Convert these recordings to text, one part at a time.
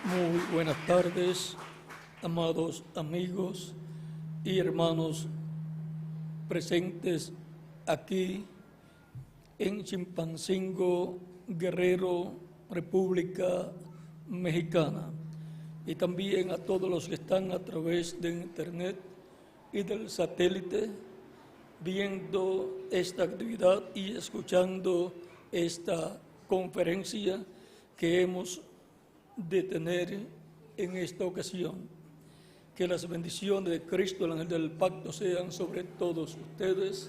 Muy buenas tardes, amados amigos y hermanos presentes aquí en Chilpancingo, Guerrero, República Mexicana, y también a todos los que están a través de internet y del satélite viendo esta actividad y escuchando esta conferencia que hemos de tener en esta ocasión. Que las bendiciones de Cristo, el ángel del pacto, sean sobre todos ustedes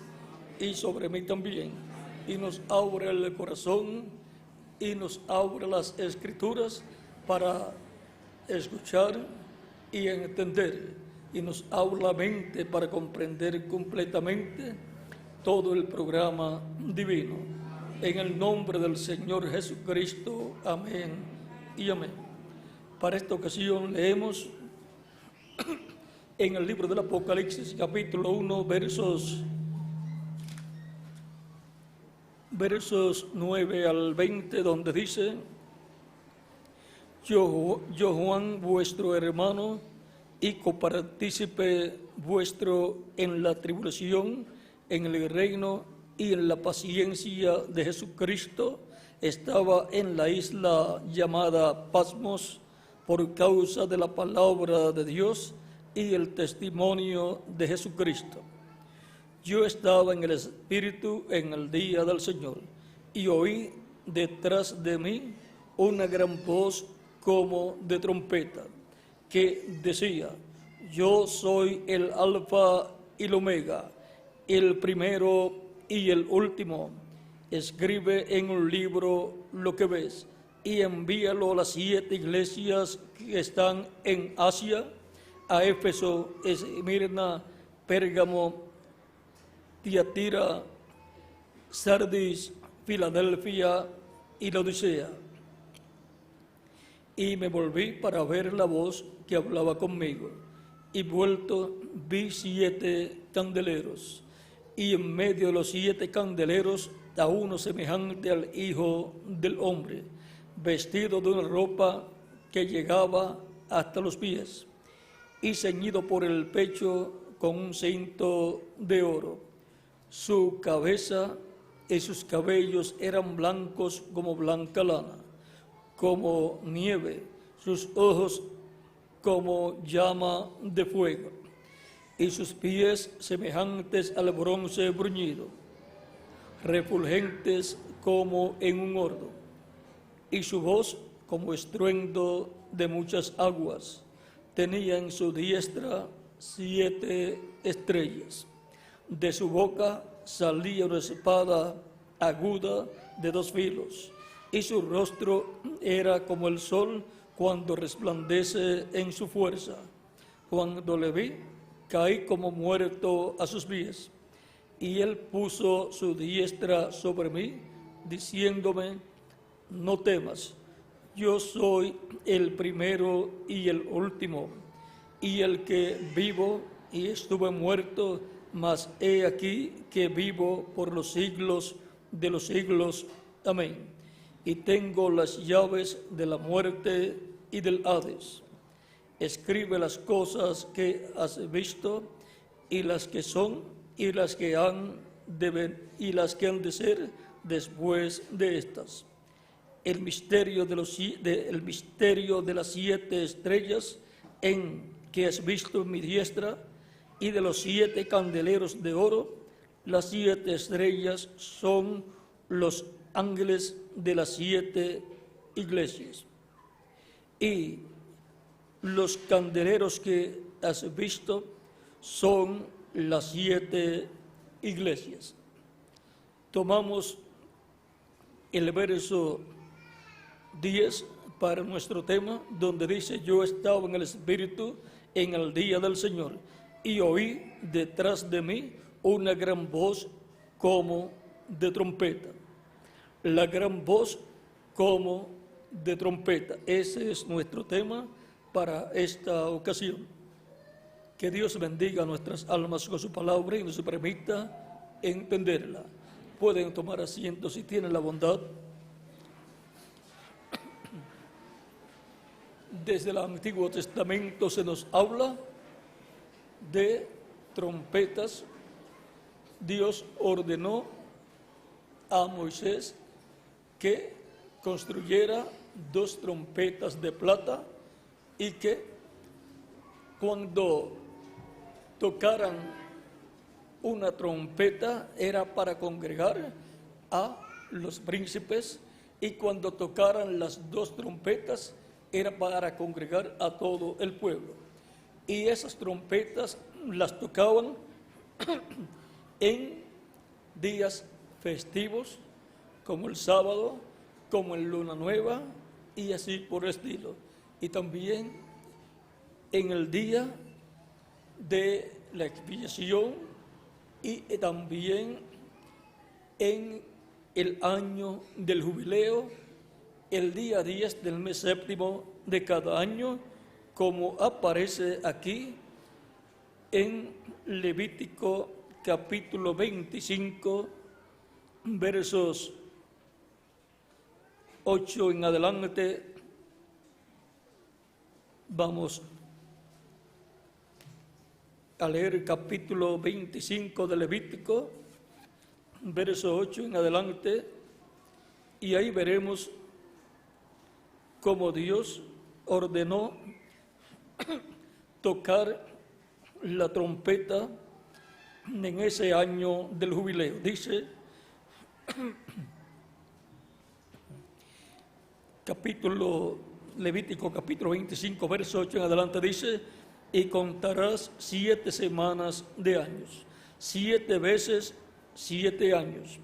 y sobre mí también, y nos abra el corazón y nos abra las escrituras para escuchar y entender, y nos abra la mente para comprender completamente todo el programa divino. En el nombre del Señor Jesucristo, amén y amén. Para esta ocasión leemos en el libro del Apocalipsis, capítulo 1, versos 9 al 20, donde dice: Yo Juan, vuestro hermano y copartícipe vuestro en la tribulación, en el reino y en la paciencia de Jesucristo, estaba en la isla llamada Patmos por causa de la palabra de Dios y el testimonio de Jesucristo. Yo estaba en el Espíritu en el día del Señor, y oí detrás de mí una gran voz como de trompeta, que decía: Yo soy el Alfa y el Omega, el primero y el último. Escribe en un libro lo que ves y envíalo a las 7 iglesias que están en Asia: a Éfeso, Esmirna, Pérgamo, Tiatira, Sardis, Filadelfia y Laodicea. Y me volví para ver la voz que hablaba conmigo, y vuelto vi 7 candeleros, y en medio de los 7 candeleros a uno semejante al Hijo del Hombre, vestido de una ropa que llegaba hasta los pies, y ceñido por el pecho con un cinto de oro. Su cabeza y sus cabellos eran blancos como blanca lana, como nieve, sus ojos como llama de fuego, y sus pies semejantes al bronce bruñido, refulgentes como en un horno, y su voz como estruendo de muchas aguas. Tenía en su diestra 7 estrellas. De su boca salía una espada aguda de 2 filos, y su rostro era como el sol cuando resplandece en su fuerza. Cuando le vi, caí como muerto a sus pies, y él puso su diestra sobre mí, diciéndome: No temas, yo soy el primero y el último, y el que vivo y estuve muerto, mas he aquí que vivo por los siglos de los siglos. Amén. Y tengo las llaves de la muerte y del Hades. Escribe las cosas que has visto, y las que son, y las que han de ser después de estas. El misterio de las 7 estrellas en que has visto en mi diestra, y de los 7 candeleros de oro. Las 7 estrellas son los ángeles de las 7 iglesias, y los candeleros que has visto son las 7 iglesias. Tomamos el verso 10 para nuestro tema, donde dice: Yo estaba en el Espíritu en el día del Señor, y oí detrás de mí una gran voz como de trompeta. La gran voz como de trompeta. Ese es nuestro tema para esta ocasión. Que Dios bendiga nuestras almas con su palabra y nos permita entenderla. Pueden tomar asiento si tienen la bondad. desde el Antiguo Testamento se nos habla de trompetas. Dios ordenó a Moisés que construyera 2 trompetas de plata y que cuando tocaran una trompeta era para congregar a los príncipes, y cuando tocaran las 2 trompetas era para congregar a todo el pueblo. Y esas trompetas las tocaban en días festivos, como el sábado, como en Luna Nueva, y así por el estilo. Y también en el día de la expiación, y también en el año del jubileo, el día 10 del mes séptimo de cada año, como aparece aquí en Levítico capítulo 25, versos 8 en adelante. Vamos a leer el capítulo 25 de Levítico, verso 8 en adelante, y ahí veremos cómo Dios ordenó tocar la trompeta en ese año del jubileo. Dice, Levítico capítulo 25, verso 8 en adelante, dice: y contarás 7 semanas de años, 7 veces 7 años,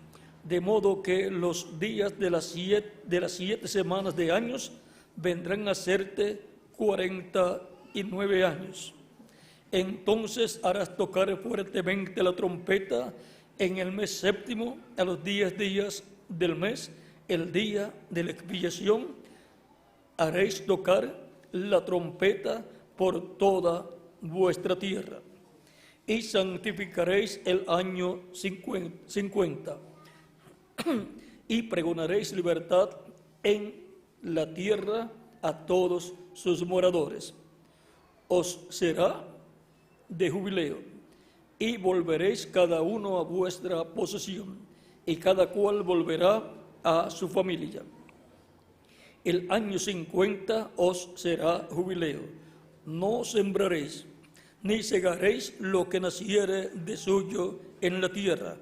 de modo que los días de las 7 semanas de años vendrán a serte 49 años. Entonces harás tocar fuertemente la trompeta en el mes séptimo, a los 10 días del mes, el día de la expiación. Haréis tocar la trompeta por toda vuestra tierra, y santificaréis el año 50, y pregonaréis libertad en la tierra a todos sus moradores. Os será de jubileo, y volveréis cada uno a vuestra posesión, y cada cual volverá a su familia. El año 50 os será jubileo. No sembraréis, ni segaréis lo que naciere de suyo en la tierra,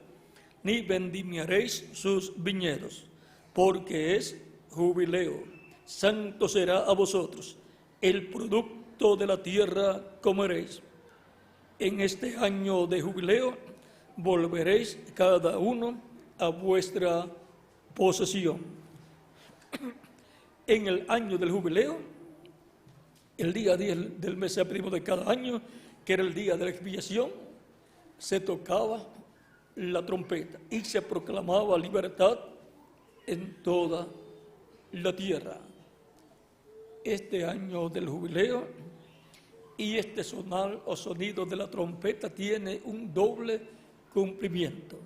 ni vendimiaréis sus viñedos, porque es jubileo. Santo será a vosotros, el producto de la tierra comeréis. En este año de jubileo volveréis cada uno a vuestra posesión. En el año del jubileo, el día 10 del mes séptimo de cada año, que era el día de la expiación, se tocaba la trompeta y se proclamaba libertad en toda la tierra. Este año del jubileo y este sonar o sonido de la trompeta tiene un doble cumplimiento.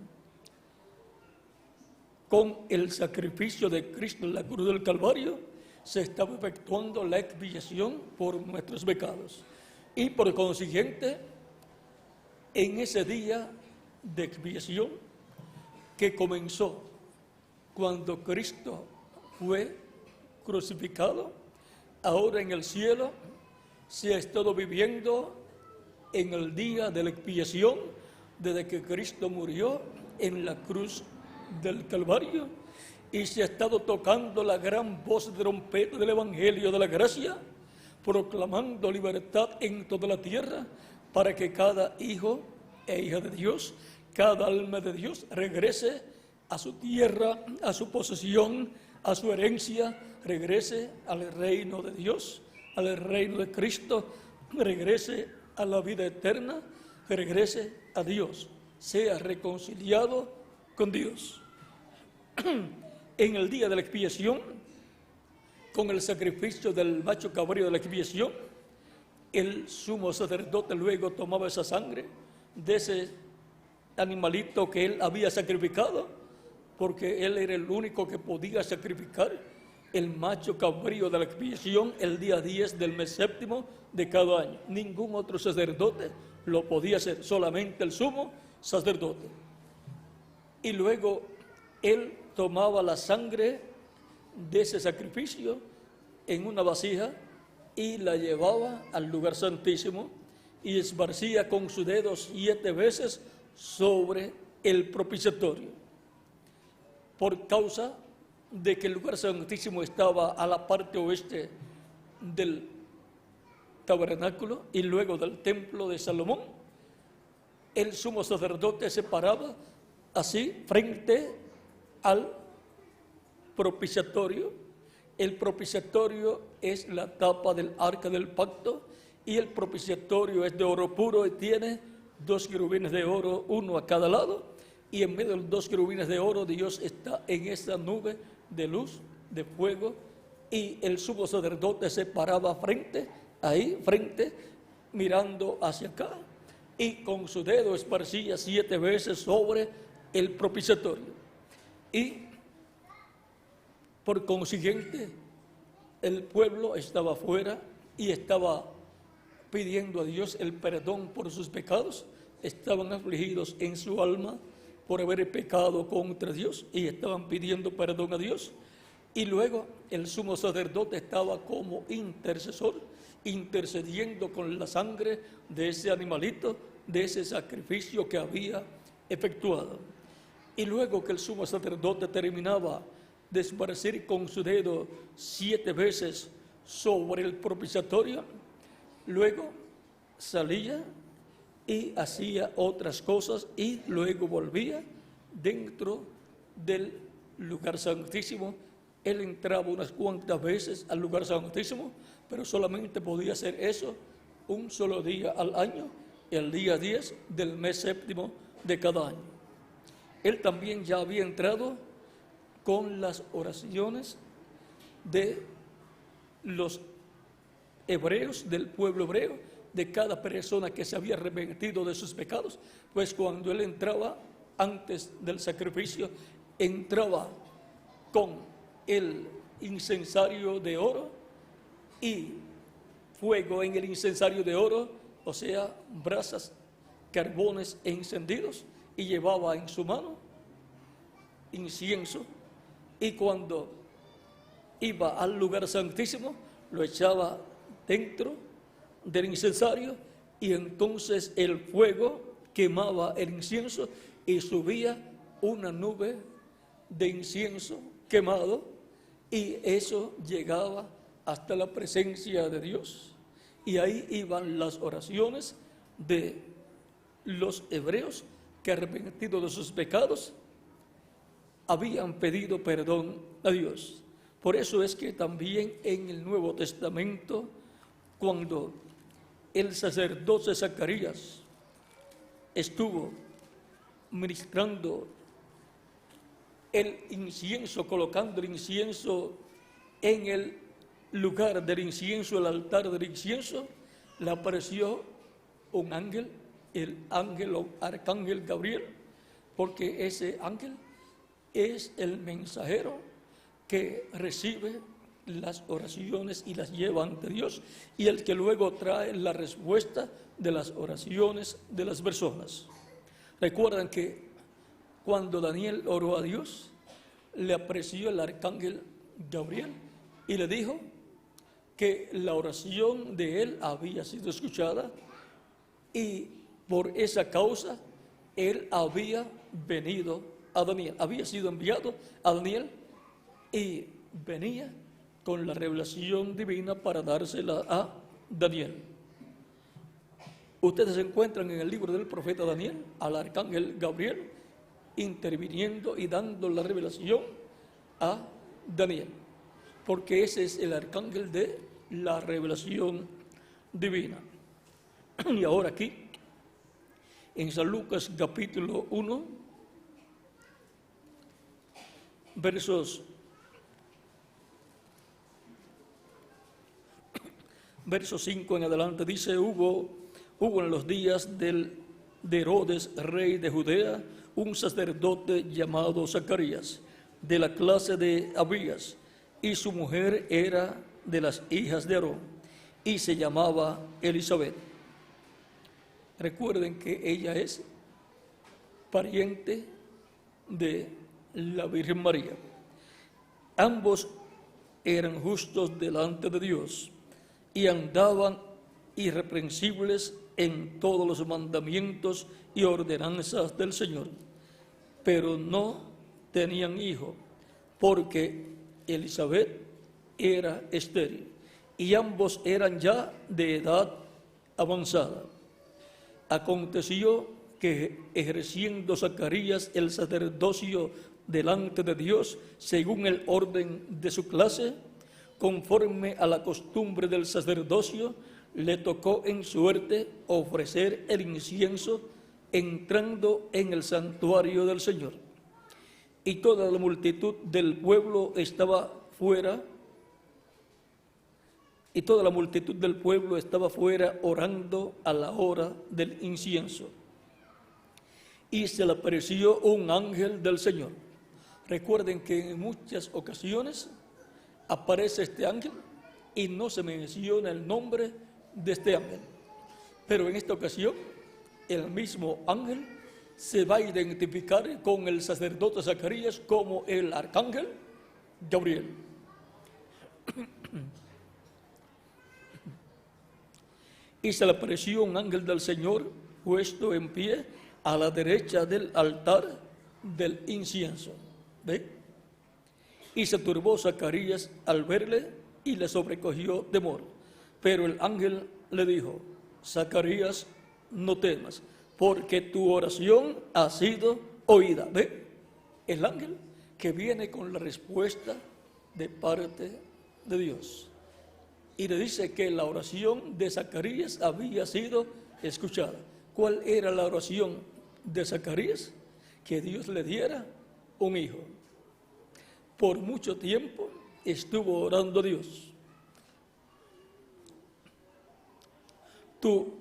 Con el sacrificio de Cristo en la cruz del Calvario se estaba efectuando la expiación por nuestros pecados, y por consiguiente, en ese día de expiación que comenzó cuando Cristo fue crucificado, ahora en el cielo se ha estado viviendo en el día de la expiación desde que Cristo murió en la cruz del Calvario, y se ha estado tocando la gran voz de trompeta del Evangelio de la Gracia, proclamando libertad en toda la tierra, para que cada hijo e hija de Dios, cada alma de Dios regrese a su tierra, a su posesión, a su herencia, regrese al reino de Dios, al reino de Cristo, regrese a la vida eterna, regrese a Dios, sea reconciliado con Dios. En el día de la expiación, con el sacrificio del macho cabrío de la expiación, el sumo sacerdote luego tomaba esa sangre de ese animalito que él había sacrificado, porque él era el único que podía sacrificar el macho cabrío de la expiación el día 10 del mes séptimo de cada año. Ningún otro sacerdote lo podía hacer, solamente el sumo sacerdote. Y luego él tomaba la sangre de ese sacrificio en una vasija y la llevaba al lugar santísimo y esparcía con su dedo 7 veces sobre el propiciatorio. Por causa de que el lugar santísimo estaba a la parte oeste del tabernáculo y luego del templo de Salomón, el sumo sacerdote se paraba así frente al propiciatorio. El propiciatorio es la tapa del arca del pacto y el propiciatorio es de oro puro y tiene 2 querubines de oro, uno a cada lado, y en medio de los 2 querubines de oro Dios está en esa nube de luz, de fuego, y el sumo sacerdote se paraba frente, mirando hacia acá, y con su dedo esparcía 7 veces sobre el propiciatorio. Y por consiguiente, el pueblo estaba afuera y estaba pidiendo a Dios el perdón por sus pecados. Estaban afligidos en su alma por haber pecado contra Dios y estaban pidiendo perdón a Dios. Y luego el sumo sacerdote estaba como intercesor, intercediendo con la sangre de ese animalito, de ese sacrificio que había efectuado. Y luego que el sumo sacerdote terminaba de esparcir con su dedo 7 veces sobre el propiciatorio, luego salía y hacía otras cosas y luego volvía dentro del lugar santísimo. Él entraba unas cuantas veces al lugar santísimo, pero solamente podía hacer eso un solo día al año, el día 10 del mes séptimo de cada año. Él también ya había entrado con las oraciones de los hebreos, del pueblo hebreo, de cada persona que se había arrepentido de sus pecados, pues cuando él entraba antes del sacrificio, entraba con el incensario de oro y fuego en el incensario de oro, o sea, brasas, carbones encendidos, y llevaba en su mano incienso, y cuando iba al lugar santísimo lo echaba dentro del incensario y entonces el fuego quemaba el incienso y subía una nube de incienso quemado y eso llegaba hasta la presencia de Dios. Y ahí iban las oraciones de los hebreos que, arrepentidos de sus pecados, habían pedido perdón a Dios. Por eso es que también en el Nuevo Testamento, cuando el sacerdote Zacarías estuvo ministrando el incienso, colocando el incienso en el lugar del incienso, el altar del incienso, le apareció un ángel, el ángel o arcángel Gabriel, porque ese ángel es el mensajero que recibe las oraciones y las lleva ante Dios, y el que luego trae la respuesta de las oraciones de las personas. Recuerdan que cuando Daniel oró a Dios, le apareció el arcángel Gabriel y le dijo que la oración de él había sido escuchada y por esa causa él había venido a Daniel, había sido enviado a Daniel y venía con la revelación divina para dársela a Daniel. Ustedes se encuentran en el libro del profeta Daniel al arcángel Gabriel interviniendo y dando la revelación a Daniel, porque ese es el arcángel de la revelación divina. Y ahora aquí, en San Lucas capítulo 1, versos 5 en adelante, dice: hubo en los días de Herodes, rey de Judea, un sacerdote llamado Zacarías, de la clase de Abías. y su mujer era de las hijas de Aarón, y se llamaba Elisabet. Recuerden que ella es pariente de la Virgen María. Ambos eran justos delante de Dios y andaban irreprensibles en todos los mandamientos y ordenanzas del Señor, pero no tenían hijo, porque Elisabet era estéril y ambos eran ya de edad avanzada. Aconteció que ejerciendo Zacarías el sacerdocio delante de Dios según el orden de su clase, conforme a la costumbre del sacerdocio, le tocó en suerte ofrecer el incienso entrando en el santuario del Señor. Y toda la multitud del pueblo estaba fuera, orando a la hora del incienso. Y se le apareció un ángel del Señor. Recuerden que en muchas ocasiones aparece este ángel y no se menciona el nombre de este ángel. Pero en esta ocasión, el mismo ángel se va a identificar con el sacerdote Zacarías como el arcángel Gabriel. Y se le apareció un ángel del Señor puesto en pie a la derecha del altar del incienso. ¿Ve? Y se turbó Zacarías al verle y le sobrecogió temor. Pero el ángel le dijo: Zacarías, no temas, porque tu oración ha sido oída. ¿Ve? El ángel que viene con la respuesta de parte de Dios. Y le dice que la oración de Zacarías había sido escuchada. ¿Cuál era la oración de Zacarías? Que Dios le diera un hijo. Por mucho tiempo estuvo orando a Dios.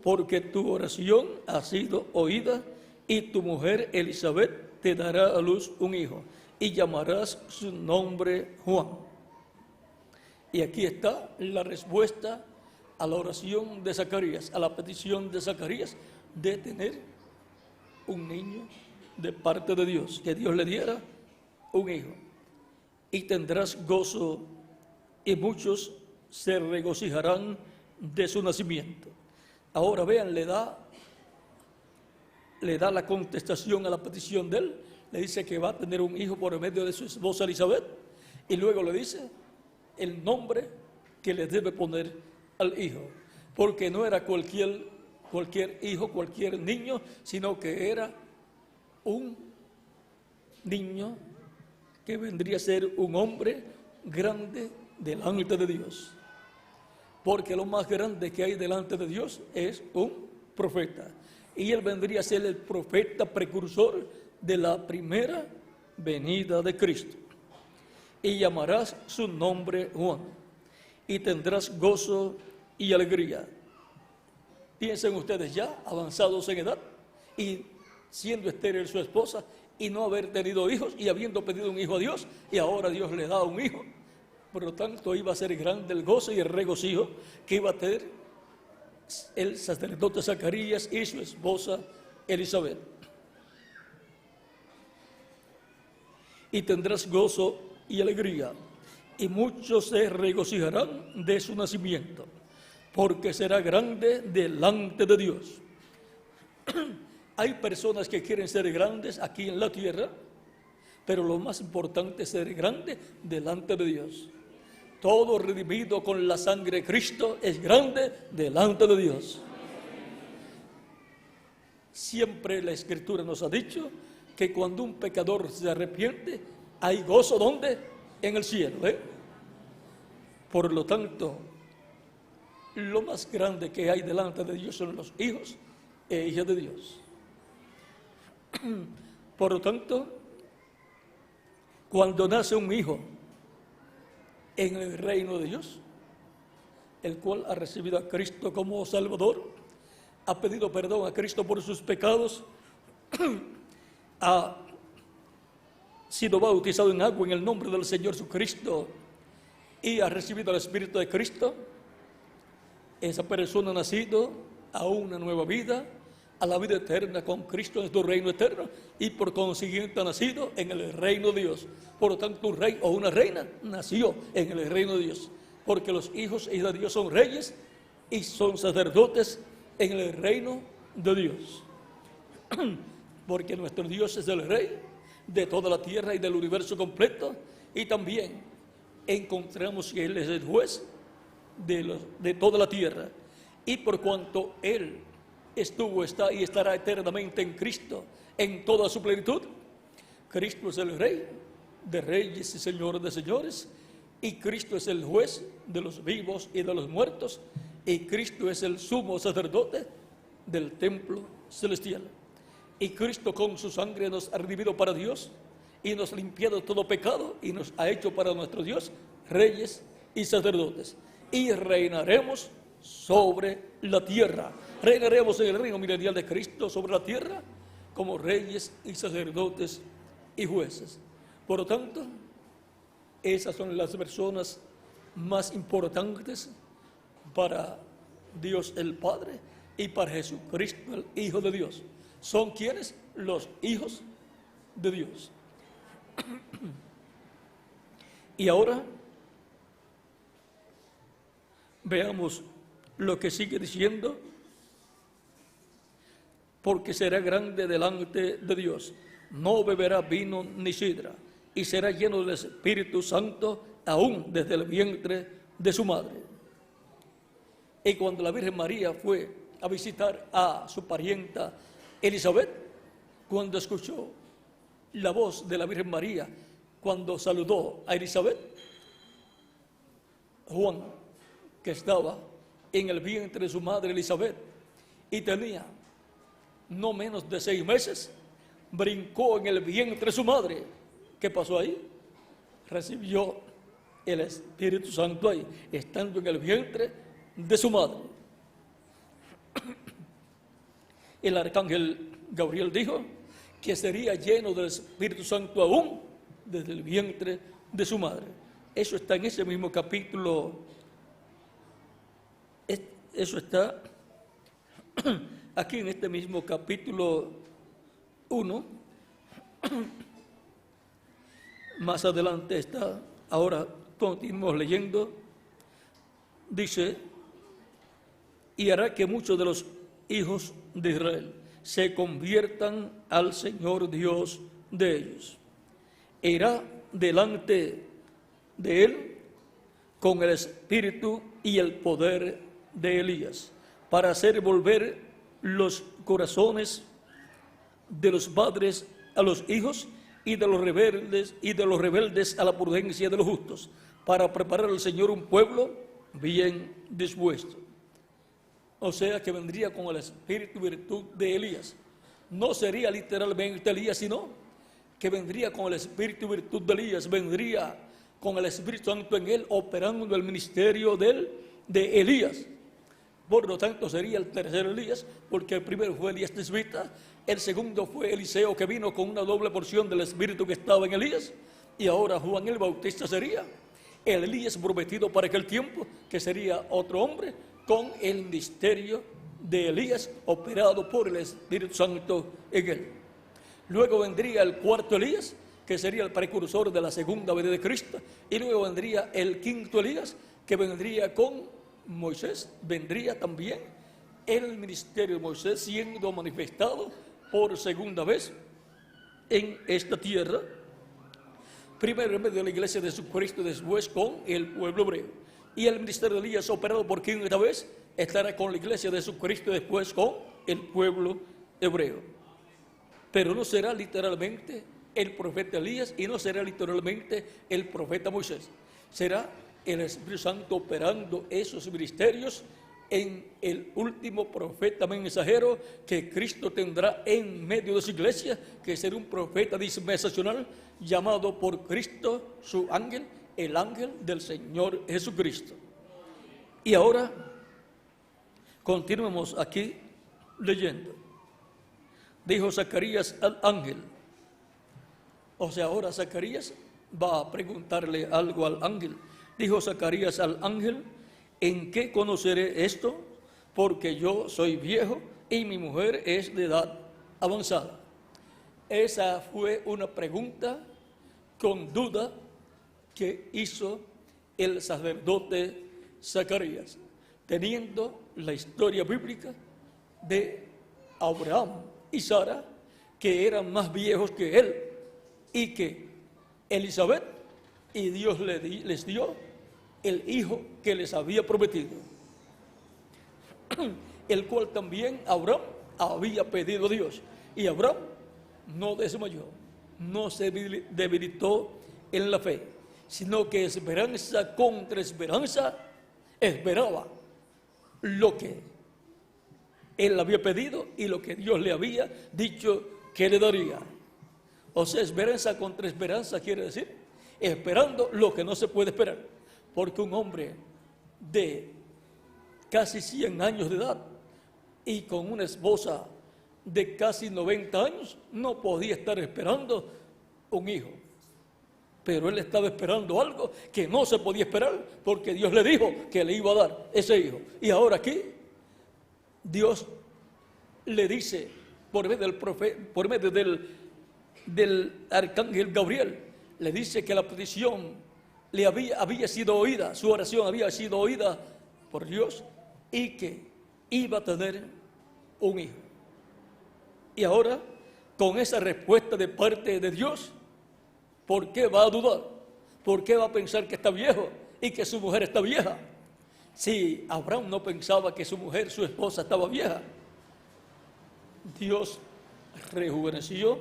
Porque tu oración ha sido oída y tu mujer Elisabet te dará a luz un hijo y llamarás su nombre Juan. Y aquí está la respuesta a la oración de Zacarías, a la petición de Zacarías de tener un niño de parte de Dios, que Dios le diera un hijo. Y tendrás gozo y muchos se regocijarán de su nacimiento. Ahora vean, le da la contestación a la petición de él. Le dice que va a tener un hijo por medio de su esposa Elisabet. Y luego le dice el nombre que le debe poner al hijo. Porque no era cualquier hijo, cualquier niño, sino que era un niño que vendría a ser un hombre grande delante de Dios. Porque lo más grande que hay delante de Dios es un profeta. Y él vendría a ser el profeta precursor de la primera venida de Cristo. Y llamarás su nombre Juan, y tendrás gozo y alegría. Piensen ustedes ya, avanzados en edad, y siendo estéril su esposa, y no haber tenido hijos, y habiendo pedido un hijo a Dios, y ahora Dios le da un hijo. Por lo tanto, iba a ser grande el gozo y el regocijo que iba a tener el sacerdote Zacarías y su esposa Elisabet. Y tendrás gozo y alegría, y muchos se regocijarán de su nacimiento, porque será grande delante de Dios. Hay personas que quieren ser grandes aquí en la tierra, pero lo más importante es ser grande delante de Dios. Todo redimido con la sangre de Cristo es grande delante de Dios. Siempre la Escritura nos ha dicho que cuando un pecador se arrepiente, hay gozo, ¿dónde? En el cielo, ¿eh? Por lo tanto, lo más grande que hay delante de Dios son los hijos e hijas de Dios. Por lo tanto, cuando nace un hijo en el reino de Dios, el cual ha recibido a Cristo como Salvador, ha pedido perdón a Cristo por sus pecados, ha sido bautizado en agua en el nombre del Señor Jesucristo y ha recibido el Espíritu de Cristo, esa persona ha nacido a una nueva vida, a la vida eterna con Cristo en su reino eterno, y por consiguiente ha nacido en el reino de Dios. Por lo tanto, un rey o una reina nació en el reino de Dios, porque los hijos e hijas de Dios son reyes y son sacerdotes en el reino de Dios. Porque nuestro Dios es el rey de toda la tierra y del universo completo, y también encontramos que Él es el juez de toda la tierra, y por cuanto Él estuvo, está y estará eternamente en Cristo en toda su plenitud, Cristo es el Rey de reyes y Señor de señores, y Cristo es el juez de los vivos y de los muertos, y Cristo es el sumo sacerdote del templo celestial. Y Cristo con su sangre nos ha redimido para Dios y nos ha limpiado todo pecado y nos ha hecho para nuestro Dios reyes y sacerdotes, y reinaremos sobre la tierra. Reinaremos en el reino milenial de Cristo sobre la tierra como reyes y sacerdotes y jueces. Por lo tanto, esas son las personas más importantes para Dios el Padre y para Jesucristo el Hijo de Dios. ¿Son quiénes? Los hijos de Dios. Y ahora veamos lo que sigue diciendo: porque será grande delante de Dios, no beberá vino ni sidra, y será lleno del Espíritu Santo aún desde el vientre de su madre. Y cuando la Virgen María fue a visitar a su parienta Elizabeth, cuando escuchó la voz de la Virgen María, cuando saludó a Elizabeth, Juan, que estaba en el vientre de su madre Elizabeth y tenía no menos de 6 meses, brincó en el vientre de su madre. ¿Qué pasó ahí? Recibió el Espíritu Santo ahí, estando en el vientre de su madre. El arcángel Gabriel dijo que sería lleno del Espíritu Santo aún desde el vientre de su madre. Eso está en ese mismo capítulo. Eso está aquí en este mismo capítulo 1. Más adelante está, ahora continuamos leyendo. Dice: y hará que muchos de los hijos de Israel se conviertan al Señor Dios de ellos. E irá delante de él con el espíritu y el poder de Elías, para hacer volver los corazones de los padres a los hijos y de los rebeldes a la prudencia de los justos, para preparar al Señor un pueblo bien dispuesto. O sea que vendría con el espíritu y virtud de Elías. No sería literalmente Elías, sino que vendría con el espíritu y virtud de Elías, vendría con el Espíritu Santo en él, operando el ministerio de Elías. Por lo tanto, sería el tercer Elías, porque el primero fue Elías tisbita, el segundo fue Eliseo, que vino con una doble porción del espíritu que estaba en Elías, y ahora Juan el Bautista sería el Elías prometido para aquel tiempo, que sería otro hombre con el ministerio de Elías, operado por el Espíritu Santo en él. Luego vendría el cuarto Elías, que sería el precursor de la segunda venida de Cristo, y luego vendría el quinto Elías, que vendría con Moisés. Vendría también el ministerio de Moisés siendo manifestado por segunda vez en esta tierra, primero en medio de la iglesia de Jesucristo, después con el pueblo hebreo. Y el ministerio de Elías, operado por quinta vez, estará con la iglesia de Jesucristo, después con el pueblo hebreo. Pero no será literalmente el profeta Elías y no será literalmente el profeta Moisés. Será el Espíritu Santo operando esos ministerios en el último profeta mensajero que Cristo tendrá en medio de su iglesia, que será un profeta dispensacional llamado por Cristo su ángel, el ángel del Señor Jesucristo. Y ahora continuemos aquí leyendo. Dijo Zacarías al ángel. O sea, ahora Zacarías va a preguntarle algo al ángel. Dijo Zacarías al ángel: ¿en qué conoceré esto? Porque yo soy viejo y mi mujer es de edad avanzada. Esa fue una pregunta con duda que hizo el sacerdote Zacarías, teniendo la historia bíblica de Abraham y Sara, que eran más viejos que él, y que Elizabeth y Dios les dio el hijo que les había prometido, el cual también Abraham había pedido a Dios, y Abraham no desmayó, no se debilitó en la fe, sino que esperanza contra esperanza esperaba lo que él había pedido y lo que Dios le había dicho que le daría. O sea, esperanza contra esperanza quiere decir esperando lo que no se puede esperar, porque un hombre de casi 100 años de edad y con una esposa de casi 90 años no podía estar esperando un hijo, pero él estaba esperando algo que no se podía esperar, porque Dios le dijo que le iba a dar ese hijo. Y ahora aquí Dios le dice por medio del profeta, por medio del arcángel Gabriel, le dice que la petición le había sido oída, su oración había sido oída por Dios, y que iba a tener un hijo. Y ahora, con esa respuesta de parte de Dios, ¿por qué va a dudar? ¿Por qué va a pensar que está viejo y que su mujer está vieja? Si Abraham no pensaba que su mujer, su esposa, estaba vieja, Dios rejuveneció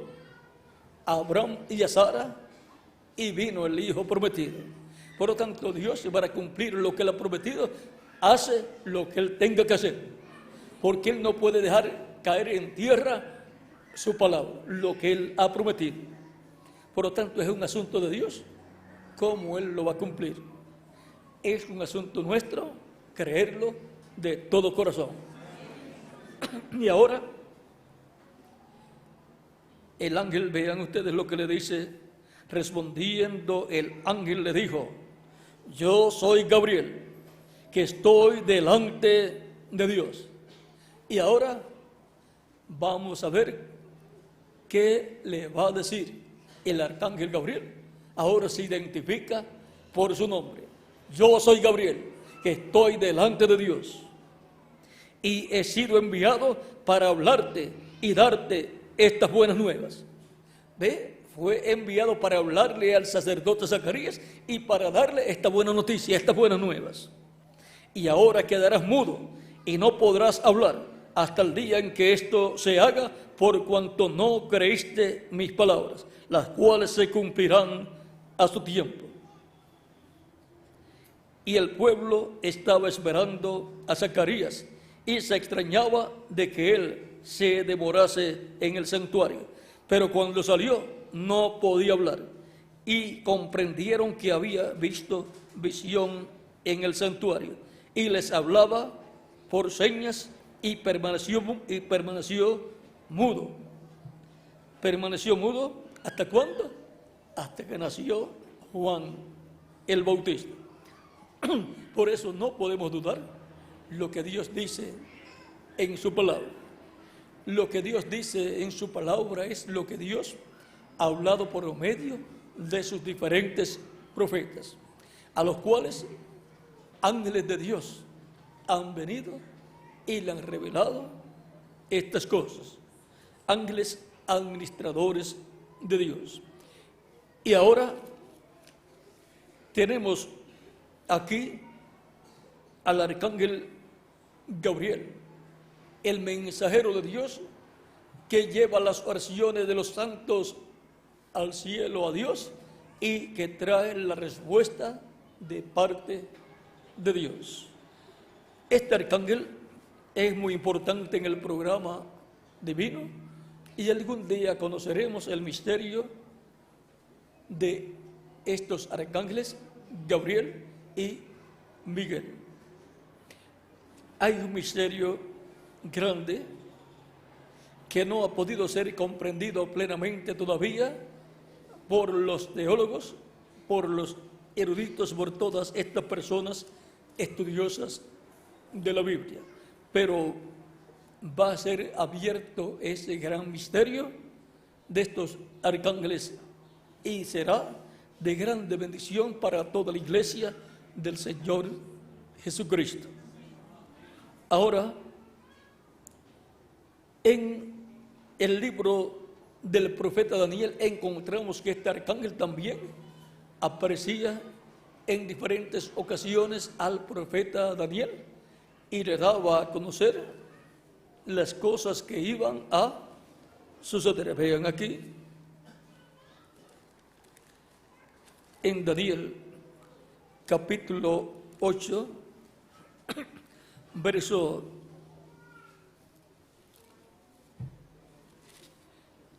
a Abraham y a Sara y vino el hijo prometido. Por lo tanto, Dios, para cumplir lo que él ha prometido, hace lo que él tenga que hacer, porque él no puede dejar caer en tierra su palabra, lo que él ha prometido. Por lo tanto, es un asunto de Dios, cómo él lo va a cumplir. Es un asunto nuestro creerlo de todo corazón. Y ahora, el ángel, vean ustedes lo que le dice. Respondiendo el ángel le dijo: yo soy Gabriel, que estoy delante de Dios. Y ahora vamos a ver qué le va a decir el arcángel Gabriel. Ahora se identifica por su nombre: yo soy Gabriel, que estoy delante de Dios, y he sido enviado para hablarte y darte estas buenas nuevas. ¿Ve? Fue enviado para hablarle al sacerdote Zacarías y para darle esta buena noticia, estas buenas nuevas. Y ahora quedarás mudo y no podrás hablar hasta el día en que esto se haga, por cuanto no creíste mis palabras, las cuales se cumplirán a su tiempo. Y el pueblo estaba esperando a Zacarías y se extrañaba de que él se demorase en el santuario. Pero cuando salió no podía hablar, y comprendieron que había visto visión en el santuario, y les hablaba por señas, y permaneció mudo. Permaneció mudo, ¿hasta cuándo? Hasta que nació Juan el Bautista. Por eso no podemos dudar lo que Dios dice en su palabra. Lo que Dios dice en su palabra es lo que Dios ha hablado por medio de sus diferentes profetas, a los cuales ángeles de Dios han venido y le han revelado estas cosas. Ángeles administradores de Dios. Y ahora tenemos aquí al arcángel Gabriel, el mensajero de Dios, que lleva las oraciones de los santos al cielo, a Dios, y que trae la respuesta de parte de Dios. Este arcángel es muy importante en el programa divino, y algún día conoceremos el misterio de estos arcángeles, Gabriel y Miguel. Hay un misterio grande que no ha podido ser comprendido plenamente todavía por los teólogos, por los eruditos por todas estas personas estudiosas de la Biblia, pero va a ser abierto ese gran misterio de estos arcángeles y será de grande bendición para toda la iglesia del Señor Jesucristo. Ahora, en el libro del profeta Daniel encontramos que este arcángel también aparecía en diferentes ocasiones al profeta Daniel y le daba a conocer las cosas que iban a suceder. Vean aquí, en Daniel capítulo 8,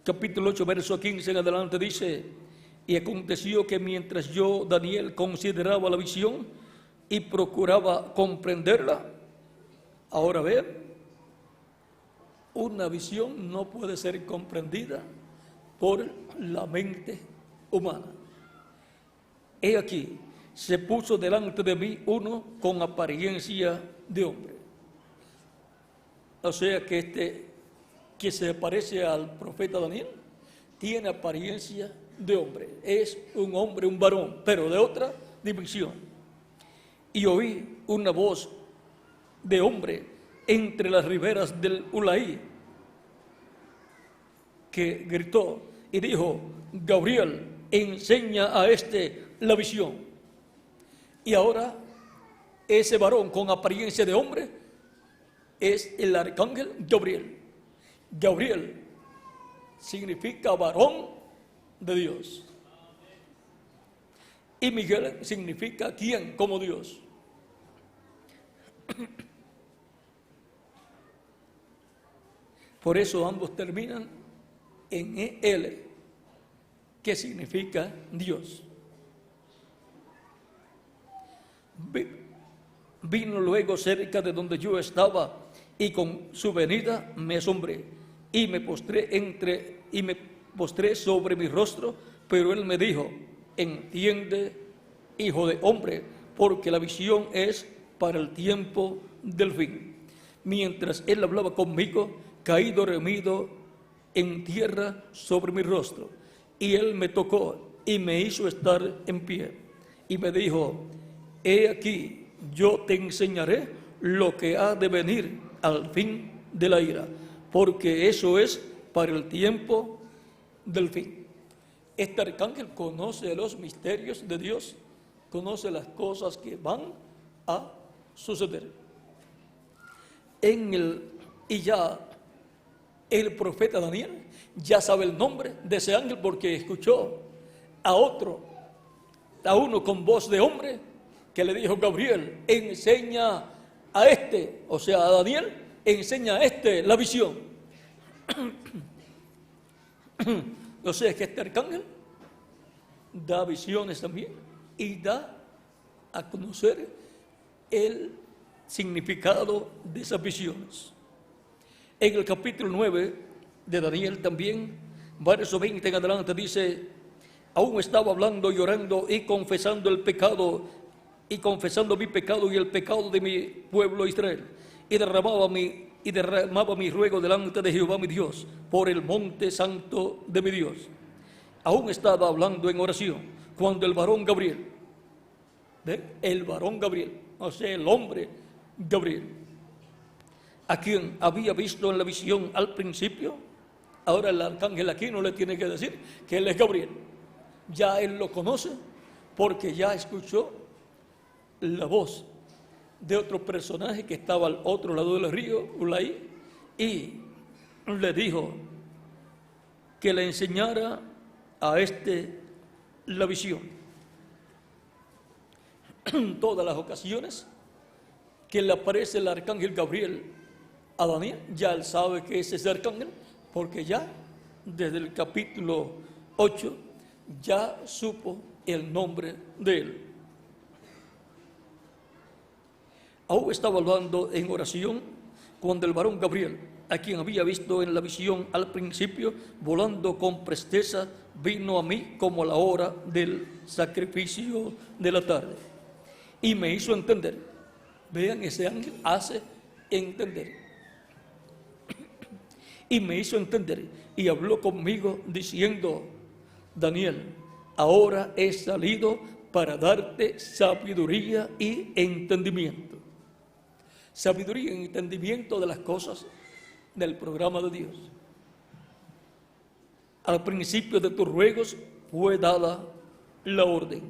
capítulo 8, verso 15 en adelante dice: y aconteció que mientras yo, Daniel, consideraba la visión y procuraba comprenderla, ahora vean, una visión no puede ser comprendida por la mente humana. He aquí, se puso delante de mí uno con apariencia de hombre. O sea que este que se parece al profeta Daniel tiene apariencia de hombre. Es un hombre, un varón, pero de otra dimensión. Y oí una voz de hombre entre las riberas del Ulaí que gritó y dijo: Gabriel, enseña a este la visión. Y ahora ese varón con apariencia de hombre es el arcángel Gabriel. Gabriel significa varón de Dios. Y Miguel significa quién como Dios. Por eso ambos terminan en EL, que significa Dios. Vino luego cerca de donde yo estaba y con su venida me asombré y me postré sobre mi rostro, pero él me dijo: entiende, hijo de hombre, porque la visión es para el tiempo del fin. Mientras él hablaba conmigo, caí dormido en tierra sobre mi rostro, y él me tocó y me hizo estar en pie y me dijo: he aquí, yo te enseñaré lo que ha de venir al fin de la ira, porque eso es para el tiempo del fin. Este arcángel conoce los misterios de Dios, conoce las cosas que van a suceder. Y ya el profeta Daniel ya sabe el nombre de ese ángel porque escuchó a uno con voz de hombre que le dijo: Gabriel, enseña a este, o sea a Daniel, enseña a este la visión. O sea que este arcángel da visiones también y da a conocer el significado de esas visiones. En el capítulo 9 de Daniel también, verso 20 en adelante dice: aún estaba hablando, llorando y confesando el pecado, y confesando mi pecado y el pecado de mi pueblo Israel, y derramaba mi ruego delante de Jehová mi Dios por el monte santo de mi Dios. Aún estaba hablando en oración cuando el varón Gabriel, el varón Gabriel, o sea el hombre Gabriel, a quien había visto en la visión al principio, ahora el arcángel aquí no le tiene que decir que él es Gabriel, ya él lo conoce porque ya escuchó la voz de otro personaje que estaba al otro lado del río Ulaí y le dijo que le enseñara a este la visión. En todas las ocasiones que le aparece el arcángel Gabriel a Daniel, ya él sabe que es ese arcángel, porque ya desde el capítulo 8 ya supo el nombre de él. Aún estaba hablando en oración cuando el varón Gabriel a quien había visto en la visión al principio, volando con presteza, vino a mí como a la hora del sacrificio de la tarde. Y me hizo entender. Vean, ese ángel hace entender. Y me hizo entender y habló conmigo diciendo: Daniel, ahora he salido para darte sabiduría y entendimiento. Sabiduría y entendimiento de las cosas del programa de Dios. Al principio de tus ruegos fue dada la orden,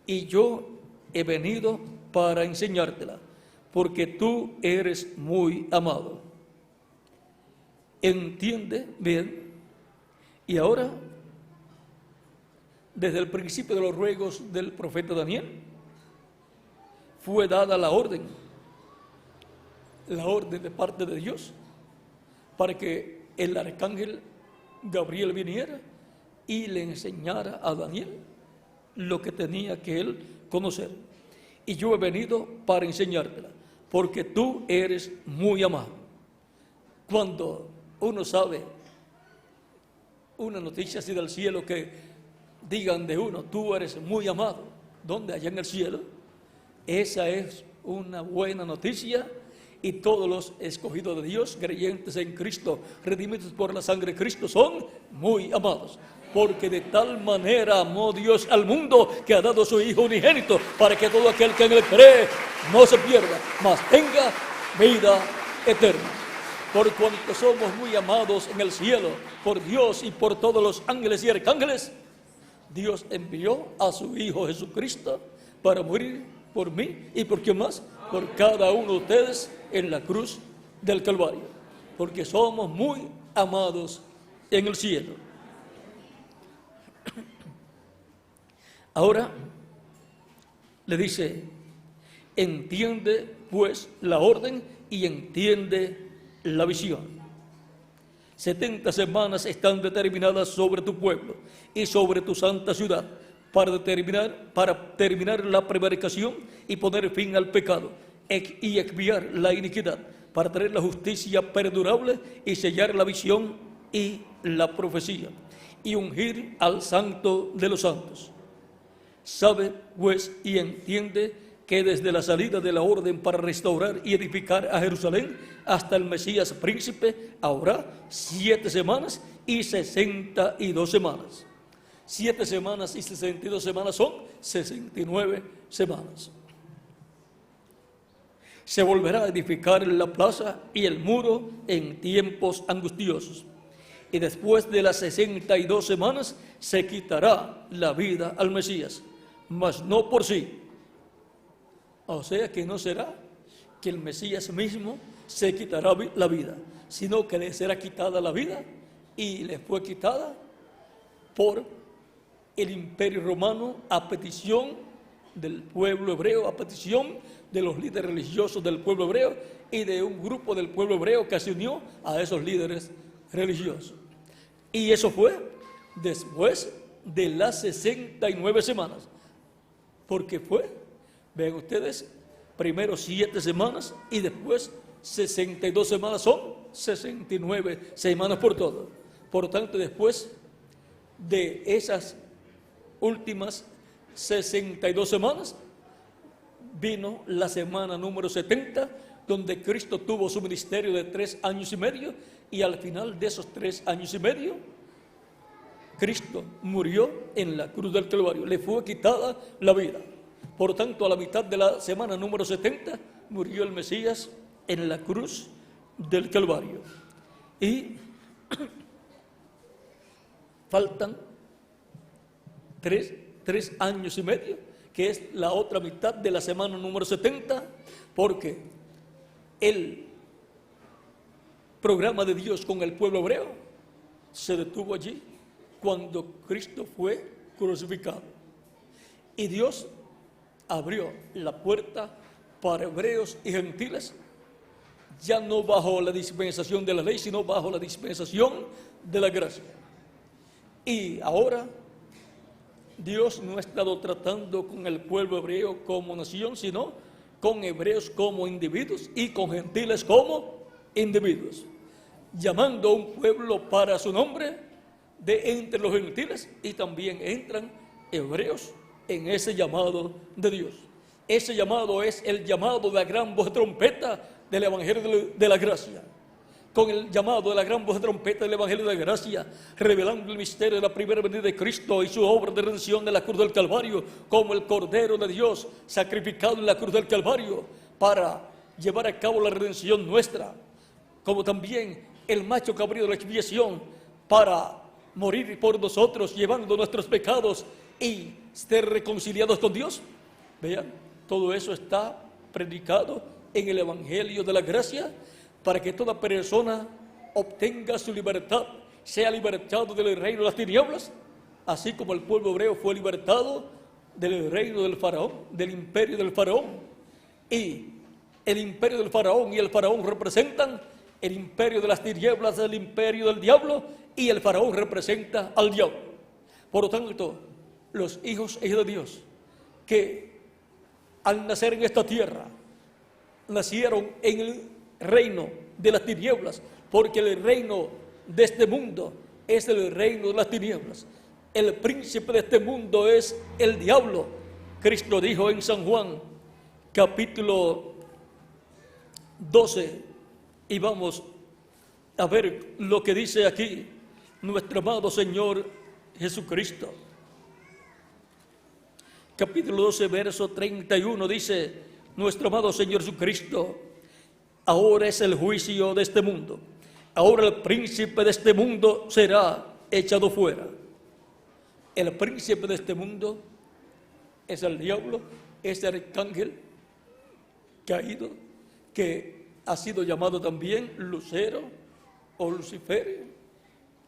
y yo he venido para enseñártela, porque tú eres muy amado. ¿Entiende? Bien. Y ahora, desde el principio de los ruegos del profeta Daniel, fue dada la orden de parte de Dios, para que el arcángel Gabriel viniera y le enseñara a Daniel lo que tenía que él conocer. Y yo he venido para enseñártela, porque tú eres muy amado. Cuando uno sabe una noticia así del cielo, que digan de uno: tú eres muy amado, ¿dónde? Allá en el cielo. Esa es una buena noticia. Y todos los escogidos de Dios, creyentes en Cristo, redimidos por la sangre de Cristo, son muy amados. Porque de tal manera amó Dios al mundo, que ha dado a su Hijo unigénito, para que todo aquel que en él cree no se pierda, mas tenga vida eterna. Por cuanto somos muy amados en el cielo por Dios y por todos los ángeles y arcángeles, Dios envió a su Hijo Jesucristo para morir por mí y por quién más, por cada uno de ustedes en la cruz del Calvario, porque somos muy amados en el cielo. Ahora le dice: entiende pues la orden y entiende la visión. 70 semanas están determinadas sobre tu pueblo y sobre tu santa ciudad, para terminar la prevaricación y poner fin al pecado y expiar la iniquidad, para traer la justicia perdurable y sellar la visión y la profecía, y ungir al santo de los santos. Sabe pues y entiende que desde la salida de la orden para restaurar y edificar a Jerusalén hasta el Mesías príncipe habrá 7 semanas y 62 semanas. 7 semanas y 62 semanas son 69 semanas. Se volverá a edificar la plaza y el muro en tiempos angustiosos. Y después de las 62 semanas se quitará la vida al Mesías, mas no por sí. O sea que no será que el Mesías mismo se quitará la vida, sino que le será quitada la vida, y le fue quitada por el Imperio Romano a petición del pueblo hebreo, a petición de los líderes religiosos del pueblo hebreo y de un grupo del pueblo hebreo que se unió a esos líderes religiosos. Y eso fue después de las 69 semanas, porque fue, vean ustedes, primero 7 semanas y después 62 semanas, son 69 semanas por todo. Por tanto, después de esas últimas 62 semanas, vino la semana número 70, donde Cristo tuvo su ministerio de 3 años y medio, y al final de esos 3 años y medio, Cristo murió en la cruz del Calvario, le fue quitada la vida. Por tanto, a la mitad de la semana número 70, murió el Mesías en la cruz del Calvario. Y faltan 3 años y medio, que es la otra mitad de la semana número 70, porque el programa de Dios con el pueblo hebreo se detuvo allí cuando Cristo fue crucificado. Y Dios abrió la puerta para hebreos y gentiles, ya no bajo la dispensación de la ley, sino bajo la dispensación de la gracia. Y ahora Dios no ha estado tratando con el pueblo hebreo como nación, sino con hebreos como individuos y con gentiles como individuos. llamando a un pueblo para su nombre de entre los gentiles, y también entran hebreos en ese llamado de Dios. Ese llamado es el llamado de la gran voz de trompeta del Evangelio de la Gracia. Con el llamado de la gran voz de trompeta del Evangelio de la Gracia, revelando el misterio de la primera venida de Cristo y su obra de redención de la cruz del Calvario, como el Cordero de Dios sacrificado en la cruz del Calvario para llevar a cabo la redención nuestra, como también el macho cabrío de la expiación para morir por nosotros, llevando nuestros pecados y ser reconciliados con Dios. Vean, todo eso está predicado en el Evangelio de la Gracia, para que toda persona obtenga su libertad, sea libertado del reino de las tinieblas, así como el pueblo hebreo fue libertado del reino del faraón, del imperio del faraón. Y el imperio del faraón y el faraón representan el imperio de las tinieblas, el imperio del diablo, y el faraón representa al diablo. Por lo tanto, los hijos e hijas de Dios que al nacer en esta tierra nacieron en el reino de las tinieblas, porque el reino de este mundo es el reino de las tinieblas. El príncipe de este mundo es el diablo. Cristo dijo en San Juan capítulo 12, y vamos a ver lo que dice aquí nuestro amado Señor Jesucristo. Capítulo 12, verso 31, dice nuestro amado Señor Jesucristo: ahora es el juicio de este mundo. Ahora el príncipe de este mundo será echado fuera. El príncipe de este mundo es el diablo, es el arcángel caído, que ha sido llamado también Lucero o Lucifer,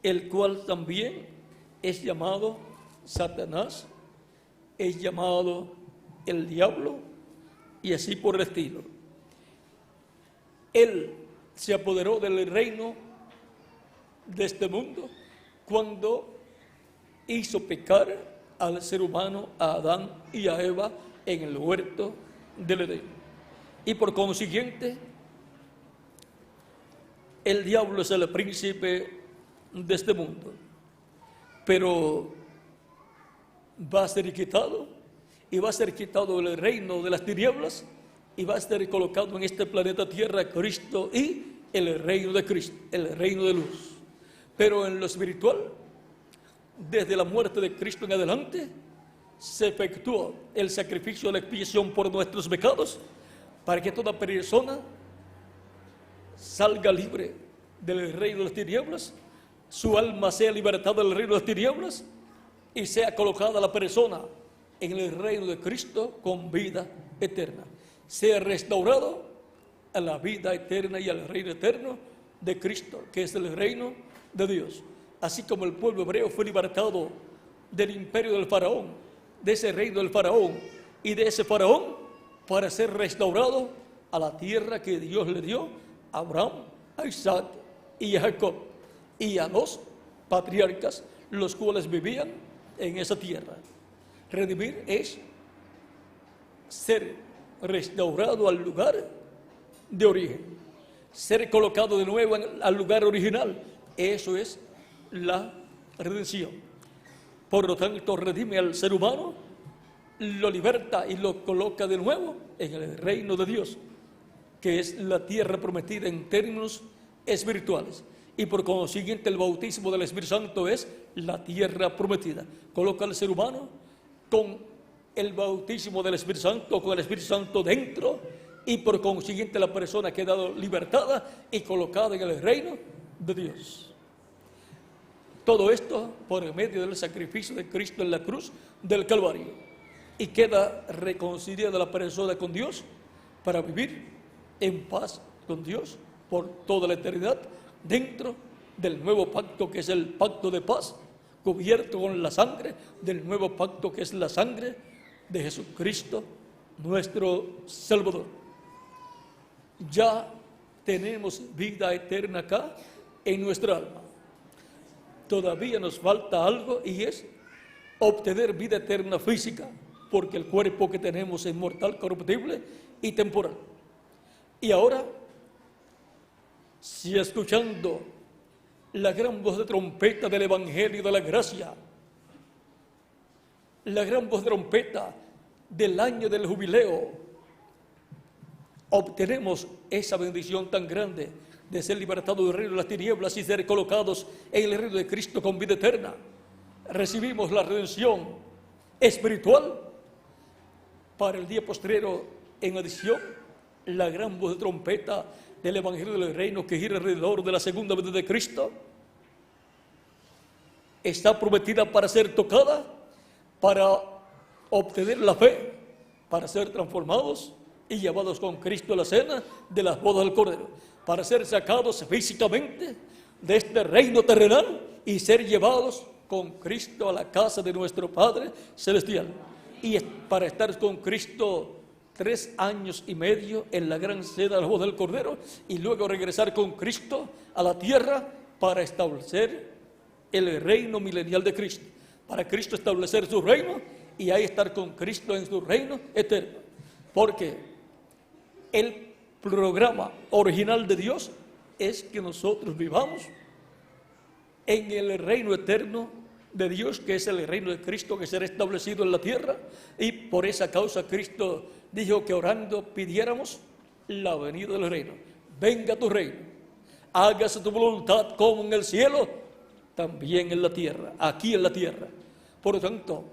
el cual también es llamado Satanás, es llamado el diablo, y así por el estilo. Él se apoderó del reino de este mundo cuando hizo pecar al ser humano, a Adán y a Eva, en el huerto del Edén. Y por consiguiente, el diablo es el príncipe de este mundo, pero va a ser quitado, y va a ser quitado del reino de las tinieblas, y va a estar colocado en este planeta Tierra Cristo y el reino de Cristo, el reino de luz. Pero en lo espiritual, desde la muerte de Cristo en adelante, se efectuó el sacrificio de la expiación por nuestros pecados, para que toda persona salga libre del reino de las tinieblas, su alma sea libertada del reino de las tinieblas, y sea colocada la persona en el reino de Cristo con vida eterna. Sea restaurado a la vida eterna y al reino eterno de Cristo, que es el reino de Dios. Así como el pueblo hebreo fue libertado del imperio del faraón, de ese reino del faraón y de ese faraón, para ser restaurado a la tierra que Dios le dio a Abraham, a Isaac y a Jacob, y a los patriarcas, los cuales vivían en esa tierra. Redimir es ser restaurado al lugar de origen, ser colocado de nuevo al lugar original. Eso es la redención. Por lo tanto, redime al ser humano, lo liberta y lo coloca de nuevo en el reino de Dios, que es la tierra prometida en términos espirituales. Y por consiguiente, el bautismo del Espíritu Santo es la tierra prometida. Coloca al ser humano con el bautismo del Espíritu Santo, con el Espíritu Santo dentro, y por consiguiente la persona ha quedado libertada y colocada en el reino de Dios. Todo esto por medio del sacrificio de Cristo en la cruz del Calvario, y queda reconciliada la persona con Dios para vivir en paz con Dios por toda la eternidad, dentro del nuevo pacto, que es el pacto de paz, cubierto con la sangre del nuevo pacto, que es la sangre de Jesucristo, nuestro Salvador. Ya tenemos vida eterna acá en nuestra alma. Todavía nos falta algo, y es obtener vida eterna física, porque el cuerpo que tenemos es mortal, corruptible y temporal. Y ahora si escuchando la gran voz de trompeta del Evangelio de la gracia, la gran voz de trompeta del año del jubileo, obtenemos esa bendición tan grande de ser libertados del reino de las tinieblas y ser colocados en el reino de Cristo con vida eterna. Recibimos la redención espiritual. Para el día postrero, en adición, la gran voz de trompeta del Evangelio del Reino que gira alrededor de la segunda venida de Cristo está prometida para ser tocada, para obtener la fe, para ser transformados y llevados con Cristo a la cena de las bodas del Cordero, para ser sacados físicamente de este reino terrenal y ser llevados con Cristo a la casa de nuestro Padre Celestial, y para estar con Cristo 3 años y medio en la gran cena de las bodas del Cordero, y luego regresar con Cristo a la tierra para establecer el reino milenial de Cristo, para Cristo establecer su reino y ahí estar con Cristo en su reino eterno. Porque el programa original de Dios es que nosotros vivamos en el reino eterno de Dios, que es el reino de Cristo, que será establecido en la tierra, y por esa causa Cristo dijo que orando pidiéramos la venida del reino. Venga tu reino, hágase tu voluntad como en el cielo, también en la tierra, aquí en la tierra. Por lo tanto,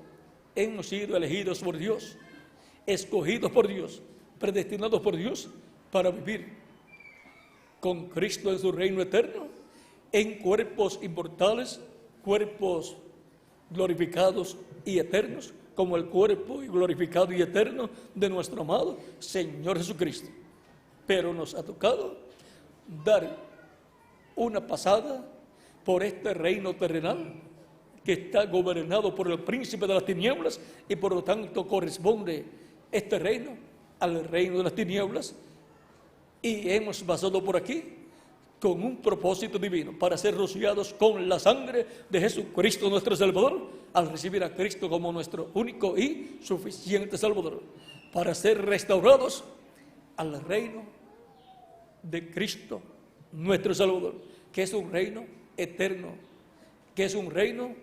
hemos sido elegidos por Dios, escogidos por Dios, predestinados por Dios para vivir con Cristo en su reino eterno, en cuerpos inmortales, cuerpos glorificados y eternos, como el cuerpo glorificado y eterno de nuestro amado Señor Jesucristo. Pero nos ha tocado dar una pasada por este reino terrenal que está gobernado por el príncipe de las tinieblas, y por lo tanto corresponde este reino al reino de las tinieblas, y hemos pasado por aquí con un propósito divino, para ser rociados con la sangre de Jesucristo nuestro Salvador, al recibir a Cristo como nuestro único y suficiente Salvador, para ser restaurados al reino de Cristo nuestro Salvador, que es un reino eterno, que es un reino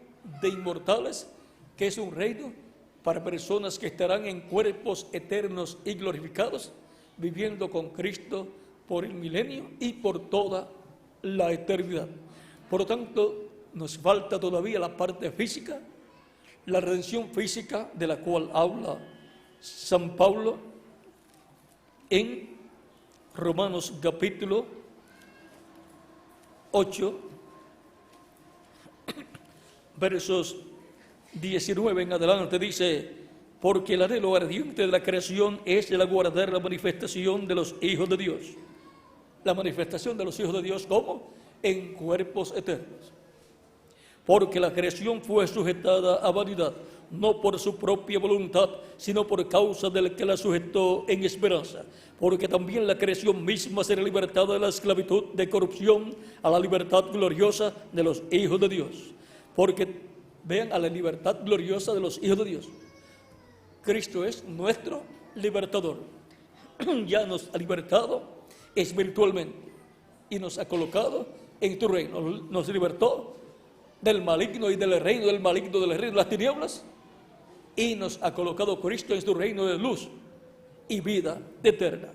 de inmortales, que es un reino para personas que estarán en cuerpos eternos y glorificados, viviendo con Cristo por el milenio y por toda la eternidad. Por lo tanto, nos falta todavía la parte física, la redención física de la cual habla San Pablo en Romanos capítulo 8, versos 19 en adelante. Dice: porque el anhelo ardiente de la creación es el aguardar la manifestación de los hijos de Dios. La manifestación de los hijos de Dios, ¿cómo? En cuerpos eternos. Porque la creación fue sujetada a vanidad, no por su propia voluntad, sino por causa del que la sujetó en esperanza. Porque también la creación misma será libertada de la esclavitud de corrupción a la libertad gloriosa de los hijos de Dios. Porque vean, a la libertad gloriosa de los hijos de Dios. Cristo es nuestro libertador. Ya nos ha libertado espiritualmente y nos ha colocado en tu reino. Nos libertó del maligno y del reino del maligno, del reino de las tinieblas, y nos ha colocado Cristo en su reino de luz y vida eterna.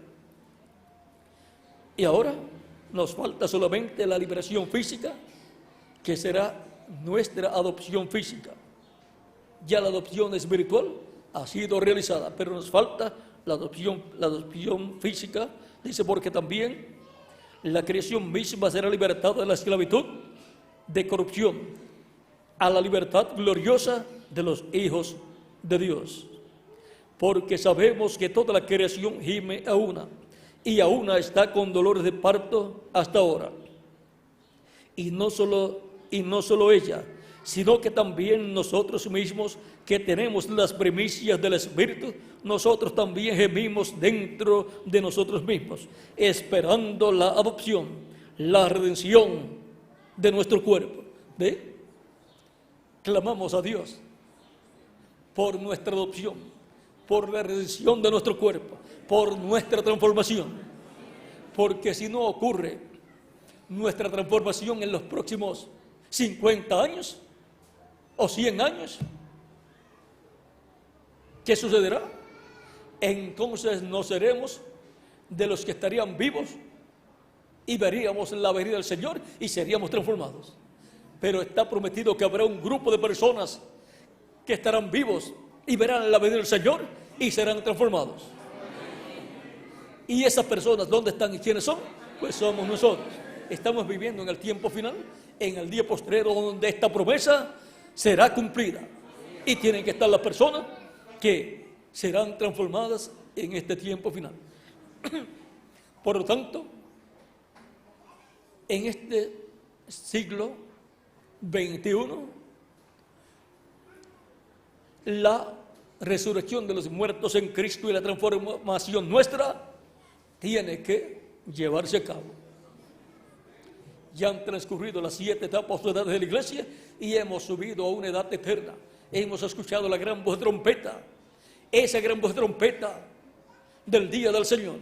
Y ahora nos falta solamente la liberación física, que será nuestra adopción física. Ya la adopción espiritual ha sido realizada, pero nos falta la adopción física. Dice: porque también la creación misma será libertada de la esclavitud de corrupción a la libertad gloriosa de los hijos de Dios. Porque sabemos que toda la creación gime a una, y a una está con dolores de parto hasta ahora. Y no solo ella, sino que también nosotros mismos, que tenemos las primicias del Espíritu, nosotros también gemimos dentro de nosotros mismos, esperando la adopción, la redención de nuestro cuerpo. ¿Ve? Clamamos a Dios por nuestra adopción, por la redención de nuestro cuerpo, por nuestra transformación. Porque si no ocurre nuestra transformación en los próximos 50 años o 100 años? ¿Qué sucederá? Entonces no seremos de los que estarían vivos y veríamos la venida del Señor y seríamos transformados. Pero está prometido que habrá un grupo de personas que estarán vivos y verán la venida del Señor y serán transformados. ¿Y esas personas dónde están y quiénes son? Pues somos nosotros. Estamos viviendo en el tiempo final, en el día postrero, donde esta promesa será cumplida. Y tienen que estar las personas que serán transformadas en este tiempo final. Por lo tanto, en este siglo XXI, la resurrección de los muertos en Cristo y la transformación nuestra tiene que llevarse a cabo. Ya han transcurrido las 7 etapas de la iglesia y hemos subido a una edad eterna. Hemos escuchado la gran voz de trompeta, esa gran voz de trompeta del día del Señor,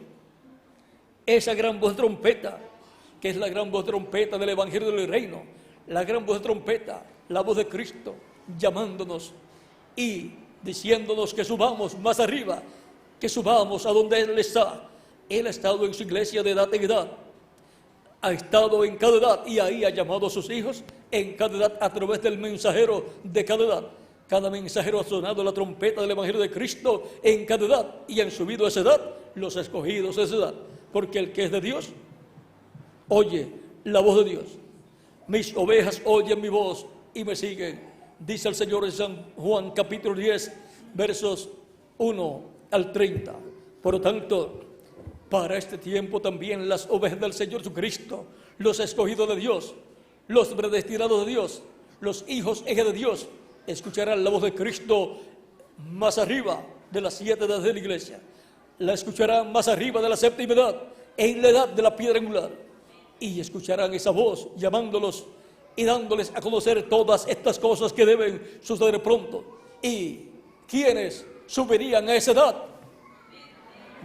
esa gran voz de trompeta que es la gran voz de trompeta del Evangelio del Reino, la gran voz de trompeta, la voz de Cristo llamándonos y diciéndonos que subamos más arriba, que subamos a donde Él está. Él ha estado en su iglesia de edad en edad, ha estado en cada edad y ahí ha llamado a sus hijos en cada edad a través del mensajero de cada edad. Cada mensajero ha sonado la trompeta del Evangelio de Cristo en cada edad y han subido a esa edad los escogidos de esa edad. Porque el que es de Dios, oye la voz de Dios. Mis ovejas oyen mi voz y me siguen, dice el Señor en San Juan capítulo 10, versos 1 al 30. Por lo tanto, para este tiempo también las ovejas del Señor Jesucristo, los escogidos de Dios, los predestinados de Dios, los hijos de Dios, escucharán la voz de Cristo más arriba de las 7 edades de la iglesia. La escucharán más arriba de la 7ª edad, en la edad de la piedra angular. Y escucharán esa voz llamándolos y dándoles a conocer todas estas cosas que deben suceder pronto. ¿Y quiénes subirían a esa edad?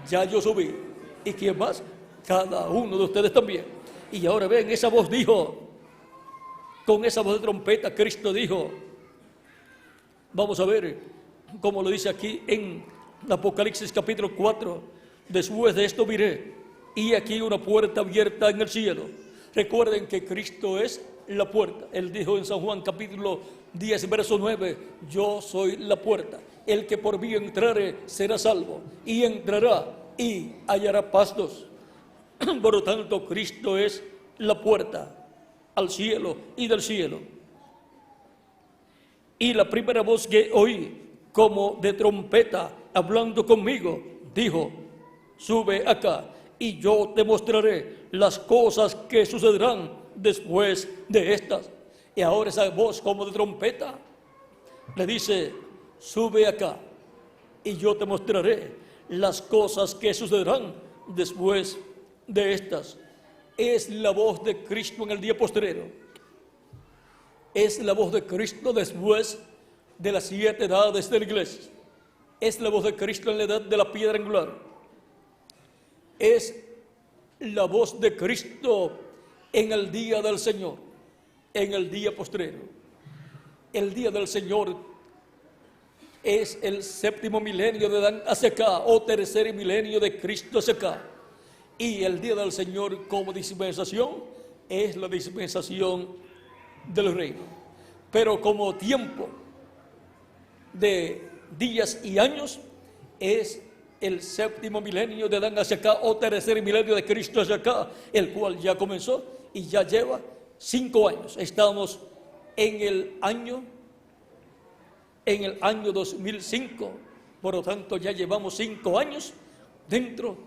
Ya yo subí. ¿Y quién más? Cada uno de ustedes también. Y ahora ven, esa voz dijo, con esa voz de trompeta, Cristo dijo, vamos a ver cómo lo dice aquí en Apocalipsis capítulo 4, después de esto miré, y aquí una puerta abierta en el cielo. Recuerden que Cristo es la puerta. Él dijo en San Juan capítulo 10, verso 9, yo soy la puerta. El que por mí entrare será salvo, y entrará y hallará pastos. Por lo tanto, Cristo es la puerta al cielo y del cielo. Y la primera voz que oí, como de trompeta, hablando conmigo, dijo, sube acá, y yo te mostraré las cosas que sucederán después de estas. Y ahora esa voz como de trompeta le dice, sube acá, y yo te mostraré las cosas que sucederán después de estas. Es la voz de Cristo en el día postrero. Es la voz de Cristo después de las 7 edades de la iglesia. Es la voz de Cristo en la edad de la piedra angular. Es la voz de Cristo en el día del Señor, en el día postrero. El día del Señor es el 7º milenio de Adán hacia acá, o 3er milenio de Cristo hacia acá. Y el día del Señor como dispensación es la dispensación del reino. Pero como tiempo de días y años es el 7º milenio de Adán hacia acá, o 3er milenio de Cristo hacia acá, el cual ya comenzó y ya lleva 5 años. Estamos en el año 2005, por lo tanto ya llevamos 5 años dentro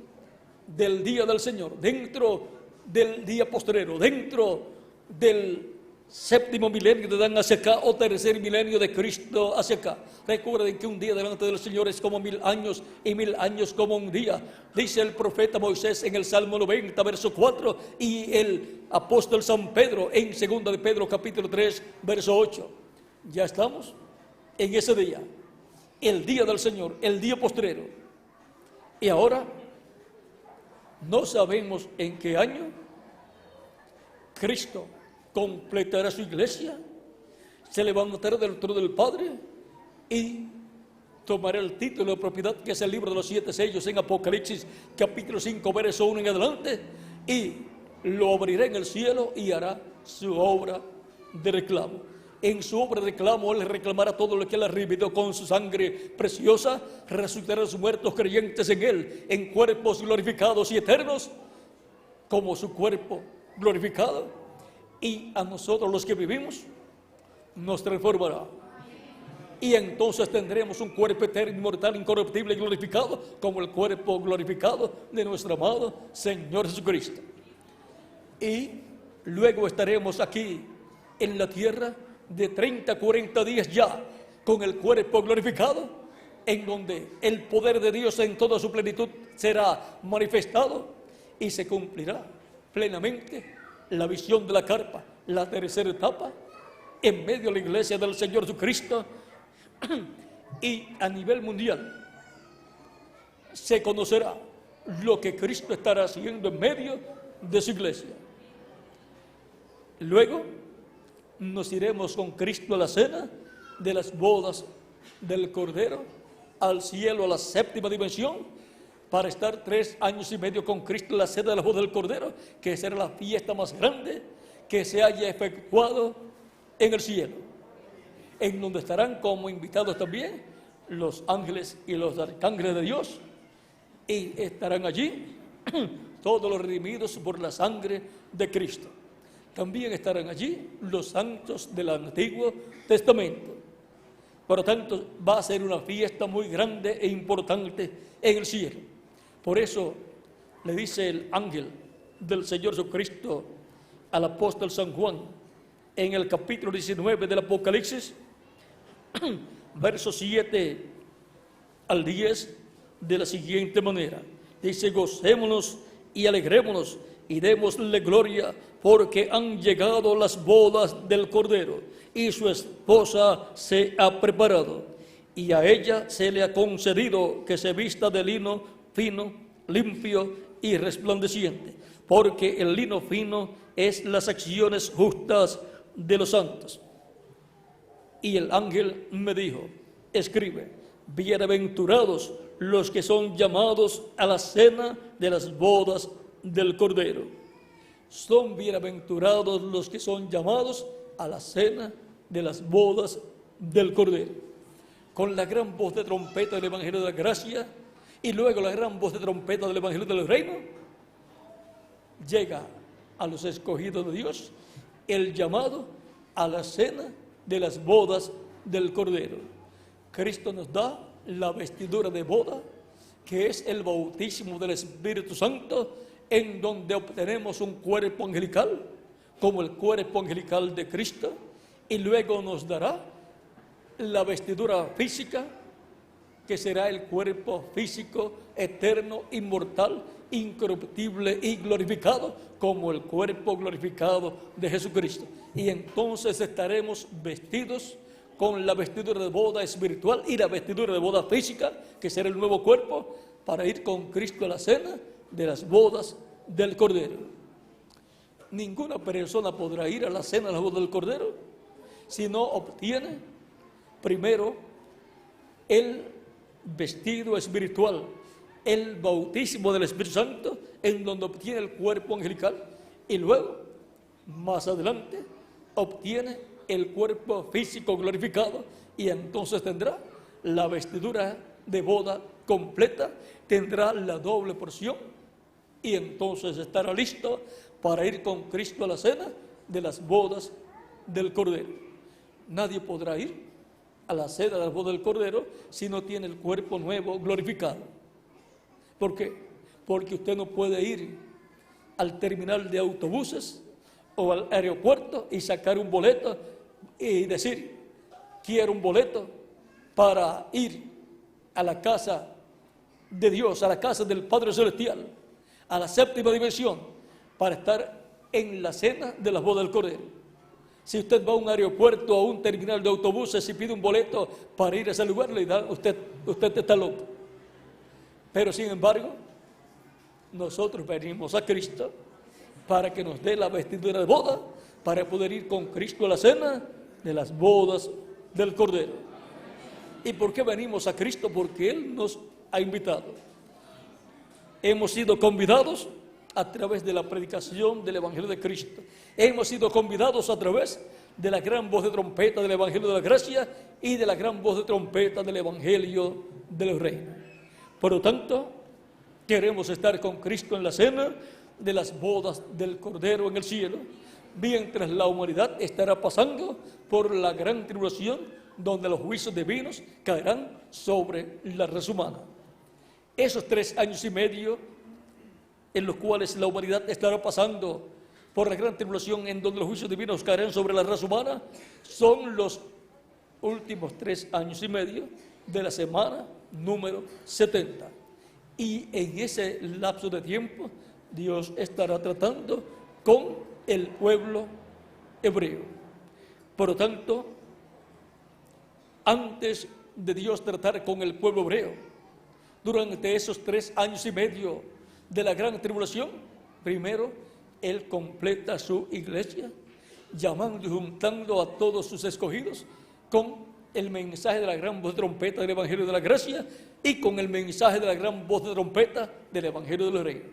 del día del Señor, dentro del día postrero, dentro del 7º milenio de Adán hacia acá, o 3er milenio de Cristo hacia acá. Recuerden que un día delante del Señor es como 1000 años, y 1000 años como un día. Dice el profeta Moisés en el Salmo 90, verso 4, y el apóstol San Pedro en 2 de Pedro capítulo 3, verso 8. Ya estamos en ese día, el día del Señor, el día postrero. Y ahora no sabemos en qué año Cristo completará su iglesia, se levantará del trono del Padre y tomará el título de propiedad, que es el libro de los 7 sellos en Apocalipsis capítulo 5 verso 1 en adelante, y lo abrirá en el cielo y hará su obra de reclamo. En su obra de reclamo Él reclamará todo lo que Él ha redimido con su sangre preciosa, resucitará a los muertos creyentes en Él, en cuerpos glorificados y eternos, como su cuerpo glorificado, y a nosotros los que vivimos nos transformará. Y entonces tendremos un cuerpo eterno, inmortal, incorruptible y glorificado, como el cuerpo glorificado de nuestro amado Señor Jesucristo. Y luego estaremos aquí en la tierra de 30 a 40 días ya, con el cuerpo glorificado, en donde el poder de Dios en toda su plenitud será manifestado y se cumplirá plenamente la visión de la carpa, la tercera etapa, en medio de la iglesia del Señor Jesucristo. Y a nivel mundial se conocerá lo que Cristo estará haciendo en medio de su iglesia. Luego nos iremos con Cristo a la cena de las bodas del Cordero, al cielo, a la séptima dimensión, para estar 3 años y medio con Cristo en la cena de las bodas del Cordero, que será la fiesta más grande que se haya efectuado en el cielo, en donde estarán como invitados también los ángeles y los arcángeles de Dios, y estarán allí todos los redimidos por la sangre de Cristo. También estarán allí los santos del Antiguo Testamento. Por lo tanto, va a ser una fiesta muy grande e importante en el cielo. Por eso le dice el ángel del Señor Jesucristo al apóstol San Juan en el capítulo 19 del Apocalipsis, versos 7 al 10, de la siguiente manera. Dice: gocémonos y alegrémonos y démosle gloria, porque han llegado las bodas del Cordero, y su esposa se ha preparado, y a ella se le ha concedido que se vista de lino fino, limpio y resplandeciente, porque el lino fino es las acciones justas de los santos. Y el ángel me dijo: escribe, bienaventurados los que son llamados a la cena de las bodas del Cordero. Son bienaventurados los que son llamados a la cena de las bodas del Cordero. Con la gran voz de trompeta del Evangelio de la Gracia y luego la gran voz de trompeta del Evangelio del Reino, llega a los escogidos de Dios el llamado a la cena de las bodas del Cordero. Cristo nos da la vestidura de boda, que es el bautismo del Espíritu Santo, en donde obtenemos un cuerpo angelical, como el cuerpo angelical de Cristo, y luego nos dará la vestidura física, que será el cuerpo físico, eterno, inmortal, incorruptible y glorificado, como el cuerpo glorificado de Jesucristo. Y entonces estaremos vestidos con la vestidura de boda espiritual y la vestidura de boda física, que será el nuevo cuerpo, para ir con Cristo a la cena de las bodas del Cordero. Ninguna persona podrá ir a la cena de las bodas del Cordero si no obtiene primero el vestido espiritual, el bautismo del Espíritu Santo, en donde obtiene el cuerpo angelical, y luego, más adelante, obtiene el cuerpo físico glorificado, y entonces tendrá la vestidura de boda completa, tendrá la doble porción, y entonces estará listo para ir con Cristo a la cena de las bodas del Cordero. Nadie podrá ir a la cena de las bodas del Cordero si no tiene el cuerpo nuevo glorificado. ¿Por qué? Porque usted no puede ir al terminal de autobuses o al aeropuerto y sacar un boleto y decir: quiero un boleto para ir a la casa de Dios, a la casa del Padre Celestial, a la séptima dimensión, para estar en la cena de las bodas del Cordero. Si usted va a un aeropuerto o a un terminal de autobuses y pide un boleto para ir a ese lugar, le dan, usted está loco. Pero sin embargo, nosotros venimos a Cristo para que nos dé la vestidura de boda, para poder ir con Cristo a la cena de las bodas del Cordero. ¿Y por qué venimos a Cristo? Porque Él nos ha invitado. Hemos sido convidados a través de la predicación del Evangelio de Cristo. Hemos sido convidados a través de la gran voz de trompeta del Evangelio de la Gracia y de la gran voz de trompeta del Evangelio del Reino. Por lo tanto, queremos estar con Cristo en la cena de las bodas del Cordero en el cielo, mientras la humanidad estará pasando por la gran tribulación, donde los juicios divinos caerán sobre la raza humana. Esos 3 años y medio en los cuales la humanidad estará pasando por la gran tribulación, en donde los juicios divinos caerán sobre la raza humana, son los últimos 3 años y medio de la semana número 70. Y en ese lapso de tiempo, Dios estará tratando con el pueblo hebreo. Por lo tanto, antes de Dios tratar con el pueblo hebreo, durante esos 3 años y medio de la gran tribulación, primero Él completa su iglesia, llamando y juntando a todos sus escogidos con el mensaje de la gran voz de trompeta del Evangelio de la Gracia y con el mensaje de la gran voz de trompeta del Evangelio del Reino.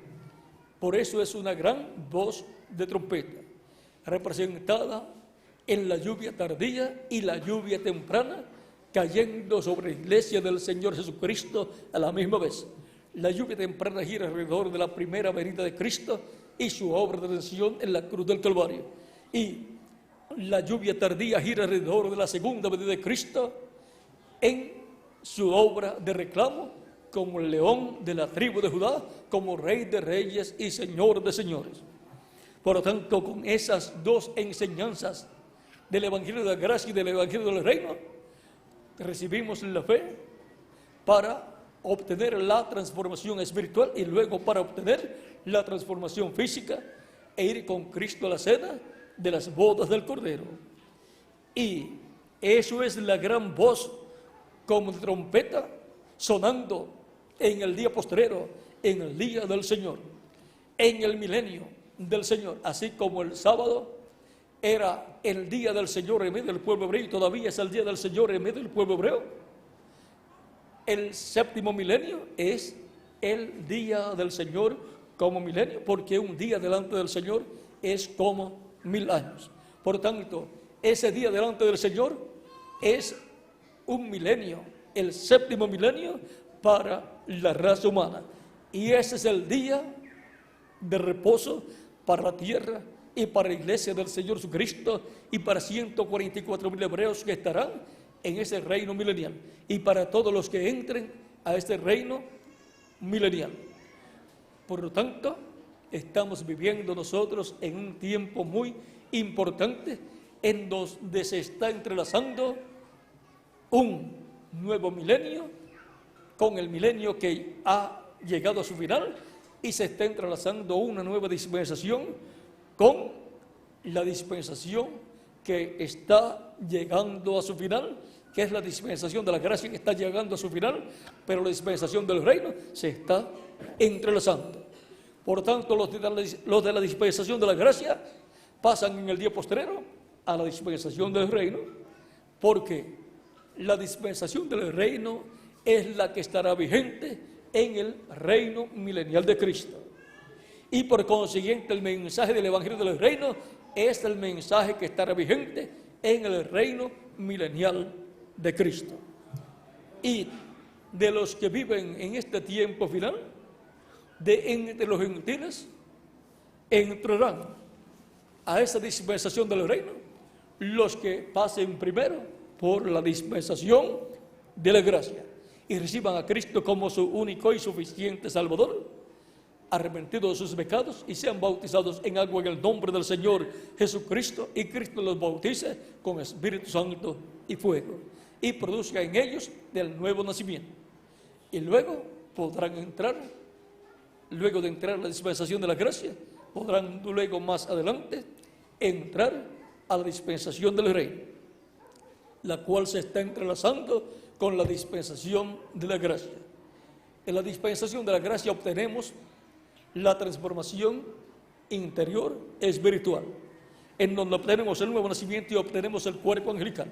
Por eso es una gran voz de trompeta, representada en la lluvia tardía y la lluvia temprana, cayendo sobre la iglesia del Señor Jesucristo a la misma vez. La lluvia temprana gira alrededor de la primera venida de Cristo y su obra de redención en la cruz del Calvario. Y la lluvia tardía gira alrededor de la segunda venida de Cristo en su obra de reclamo como el león de la tribu de Judá, como Rey de reyes y Señor de señores. Por lo tanto, con esas dos enseñanzas del Evangelio de la Gracia y del Evangelio del Reino, recibimos la fe para obtener la transformación espiritual y luego para obtener la transformación física e ir con Cristo a la cena de las bodas del Cordero. Y eso es la gran voz como de trompeta sonando en el día postrero, en el día del Señor, en el milenio del Señor, así como el sábado era el día del Señor en medio del pueblo hebreo y todavía es el día del Señor en medio del pueblo hebreo. El séptimo milenio es el día del Señor como milenio, porque un día delante del Señor es como 1000 años. Por tanto, ese día delante del Señor es un milenio, el séptimo milenio para la raza humana. Y ese es el día de reposo para la tierra y para la iglesia del Señor Jesucristo y para 144,000 hebreos que estarán en ese reino milenial y para todos los que entren a este reino milenial. Por lo tanto, estamos viviendo nosotros en un tiempo muy importante en donde se está entrelazando un nuevo milenio con el milenio que ha llegado a su final y se está entrelazando una nueva dispensación con la dispensación que está llegando a su final, que es la dispensación de la gracia que está llegando a su final, pero la dispensación del reino se está entrelazando. Por tanto, los de la dispensación de la gracia pasan en el día postrero a la dispensación del reino, porque la dispensación del reino es la que estará vigente en el reino milenial de Cristo. Y por consiguiente, el mensaje del Evangelio del Reino es el mensaje que estará vigente en el reino milenial de Cristo. Y de los que viven en este tiempo final, de entre los gentiles, entrarán a esa dispensación del reino los que pasen primero por la dispensación de la gracia y reciban a Cristo como su único y suficiente Salvador, arrepentidos de sus pecados y sean bautizados en agua en el nombre del Señor Jesucristo, y Cristo los bautice con Espíritu Santo y fuego y produzca en ellos del nuevo nacimiento. Y luego podrán entrar, luego de entrar a la dispensación de la gracia, podrán luego más adelante entrar a la dispensación del reino, la cual se está entrelazando con la dispensación de la gracia. En la dispensación de la gracia obtenemos la transformación interior espiritual, en donde obtenemos el nuevo nacimiento y obtenemos el cuerpo angelical.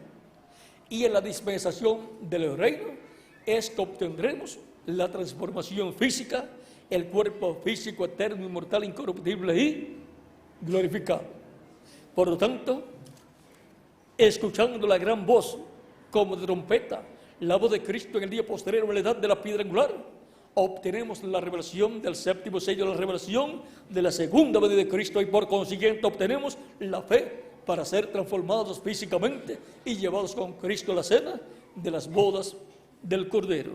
Y en la dispensación del reino es que obtendremos la transformación física, el cuerpo físico eterno, inmortal, incorruptible y glorificado. Por lo tanto, escuchando la gran voz como de trompeta, la voz de Cristo en el día posterior a la edad de la piedra angular, obtenemos la revelación del séptimo sello, la revelación de la segunda venida de Cristo, y por consiguiente obtenemos la fe para ser transformados físicamente y llevados con Cristo a la cena de las bodas del Cordero.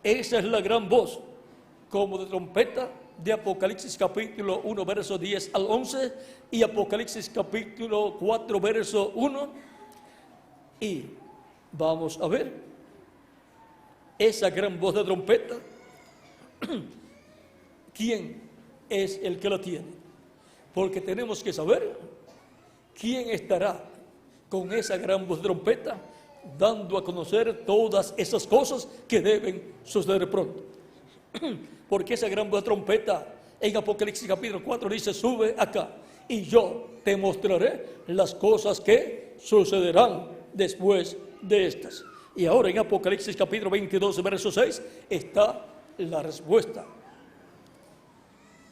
Esa es la gran voz como de trompeta de Apocalipsis capítulo 1 verso 10 al 11 y Apocalipsis capítulo 4 verso 1, y vamos a ver esa gran voz de trompeta. ¿Quién es el que la tiene? Porque tenemos que saber quién estará con esa gran voz de trompeta dando a conocer todas esas cosas que deben suceder pronto. Porque esa gran voz de trompeta en Apocalipsis capítulo 4 dice: sube acá y yo te mostraré las cosas que sucederán después de estas. Y ahora en Apocalipsis capítulo 22 verso 6 está la respuesta.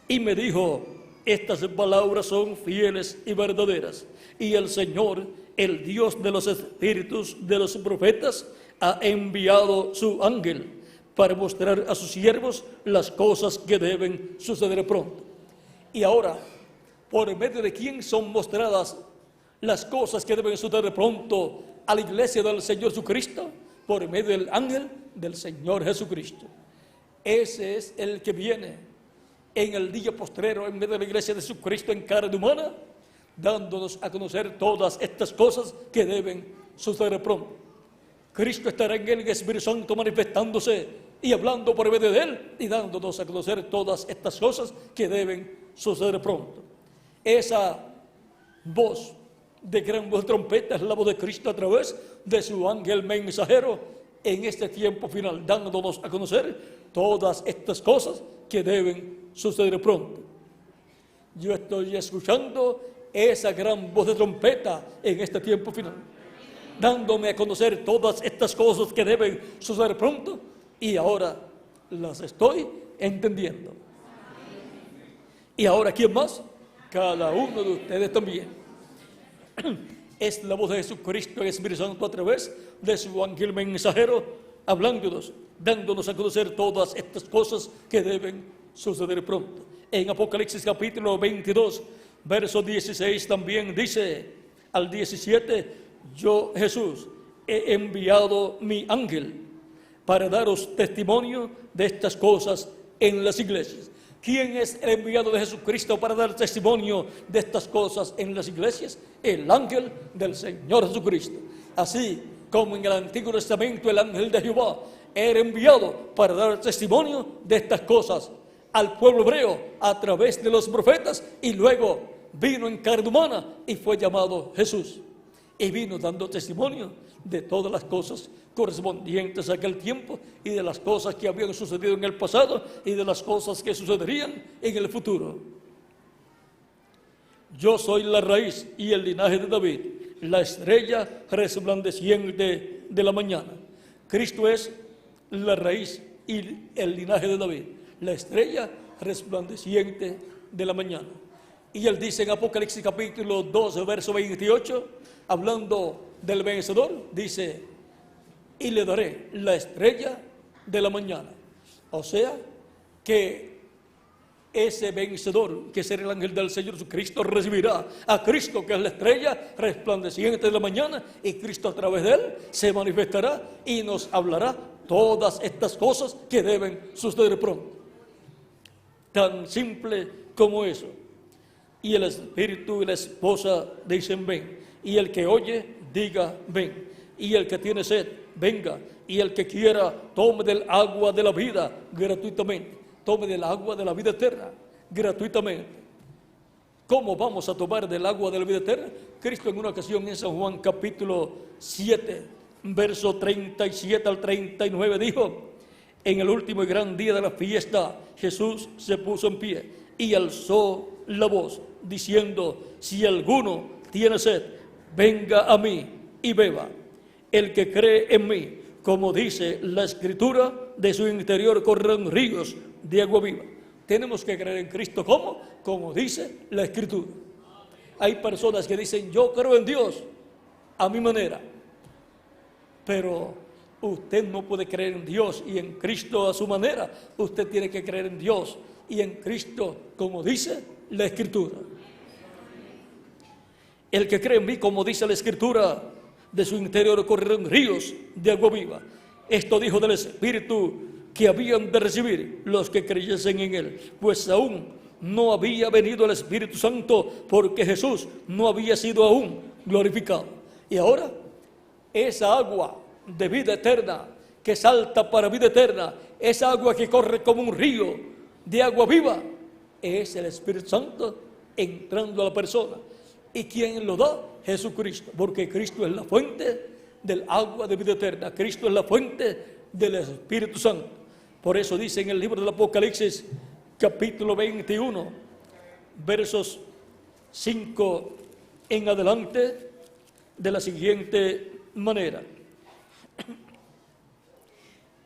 Y me dijo: estas palabras son fieles y verdaderas, y el Señor, el Dios de los espíritus de los profetas, ha enviado su ángel para mostrar a sus siervos las cosas que deben suceder pronto. Y ahora, ¿por medio de quién son mostradas las cosas que deben suceder pronto a la iglesia del Señor Jesucristo? Por medio del ángel del Señor Jesucristo. Ese es el que viene en el día postrero en medio de la iglesia de Jesucristo en carne humana, dándonos a conocer todas estas cosas que deben suceder pronto. Cristo estará en el Espíritu Santo manifestándose y hablando por medio de él y dándonos a conocer todas estas cosas que deben suceder pronto. Esa voz de gran voz de trompeta es la voz de Cristo a través de su ángel mensajero en este tiempo final, dándonos a conocer todas estas cosas que deben suceder pronto. Yo estoy escuchando esa gran voz de trompeta en este tiempo final, dándome a conocer todas estas cosas que deben suceder pronto, y ahora las estoy entendiendo. Y ahora, ¿quién más? Cada uno de ustedes también. Es la voz de Jesucristo en el Espíritu Santo a través de su ángel mensajero, hablándonos, dándonos a conocer todas estas cosas que deben suceder pronto. En Apocalipsis capítulo 22, verso 16 también dice al 17: yo, Jesús, he enviado mi ángel para daros testimonio de estas cosas en las iglesias. ¿Quién es el enviado de Jesucristo para dar testimonio de estas cosas en las iglesias? El ángel del Señor Jesucristo. Así como en el Antiguo Testamento el ángel de Jehová era enviado para dar testimonio de estas cosas al pueblo hebreo a través de los profetas, y luego vino en carne humana y fue llamado Jesús. Y vino dando testimonio de todas las cosas correspondientes a aquel tiempo y de las cosas que habían sucedido en el pasado y de las cosas que sucederían en el futuro. Yo soy la raíz y el linaje de David, la estrella resplandeciente de la mañana. Cristo es la raíz y el linaje de David, la estrella resplandeciente de la mañana. Y él dice en Apocalipsis capítulo 12, verso 28, hablando del vencedor, dice: y le daré la estrella de la mañana. O sea, que ese vencedor, que será el ángel del Señor Jesucristo, recibirá a Cristo, que es la estrella resplandeciente de la mañana, y Cristo a través de él se manifestará y nos hablará todas estas cosas que deben suceder pronto. Tan simple como eso. Y el Espíritu y la esposa dicen: ven. Y el que oye, diga: ven. Y el que tiene sed, venga. Y el que quiera, tome del agua de la vida gratuitamente. Tome del agua de la vida eterna gratuitamente. ¿Cómo vamos a tomar del agua de la vida eterna? Cristo en una ocasión en San Juan capítulo 7, verso 37 al 39 dijo: en el último y gran día de la fiesta, Jesús se puso en pie y alzó la voz, diciendo: si alguno tiene sed, venga a mí y beba. El que cree en mí, como dice la Escritura, de su interior correrán ríos de agua viva. Tenemos que creer en Cristo, ¿cómo? Como dice la Escritura. Hay personas que dicen: yo creo en Dios a mi manera, pero usted no puede creer en Dios y en Cristo a su manera. Usted tiene que creer en Dios y en Cristo como dice la Escritura. El que cree en mí, como dice la Escritura, de su interior correrán ríos de agua viva. Esto dijo del Espíritu que habían de recibir los que creyesen en Él, pues aún no había venido el Espíritu Santo, porque Jesús no había sido aún glorificado. Y ahora, esa agua de vida eterna que salta para vida eterna, esa agua que corre como un río de agua viva, es el Espíritu Santo entrando a la persona. ¿Y quién lo da? Jesucristo, porque Cristo es la fuente del agua de vida eterna. Cristo es la fuente del Espíritu Santo. Por eso dice en el libro del Apocalipsis, capítulo 21, versos 5 en adelante, de la siguiente manera: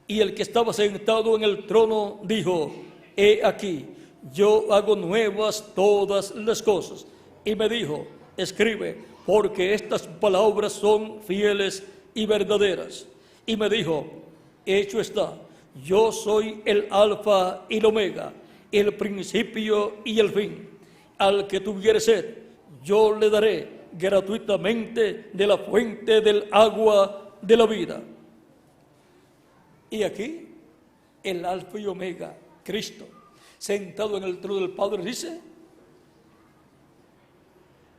y el que estaba sentado en el trono dijo: he aquí, yo hago nuevas todas las cosas. Y me dijo: escribe, porque estas palabras son fieles y verdaderas. Y me dijo: hecho está, yo soy el Alfa y el Omega, el principio y el fin. Al que tuviere sed, yo le daré gratuitamente de la fuente del agua de la vida. Y aquí, el Alfa y Omega, Cristo, sentado en el trono del Padre, dice: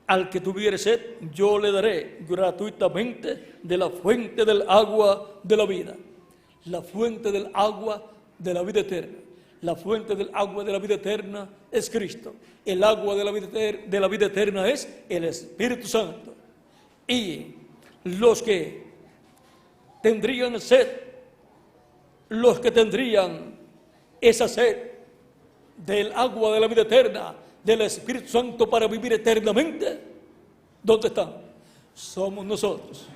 al que tuviere sed, yo le daré gratuitamente de la fuente del agua de la vida. La fuente del agua de la vida eterna. La fuente del agua de la vida eterna es Cristo. El agua de la vida eterna es el Espíritu Santo. Y los que tendrían sed, los que tendrían esa sed del agua de la vida eterna, del Espíritu Santo para vivir eternamente, ¿dónde están? Somos nosotros.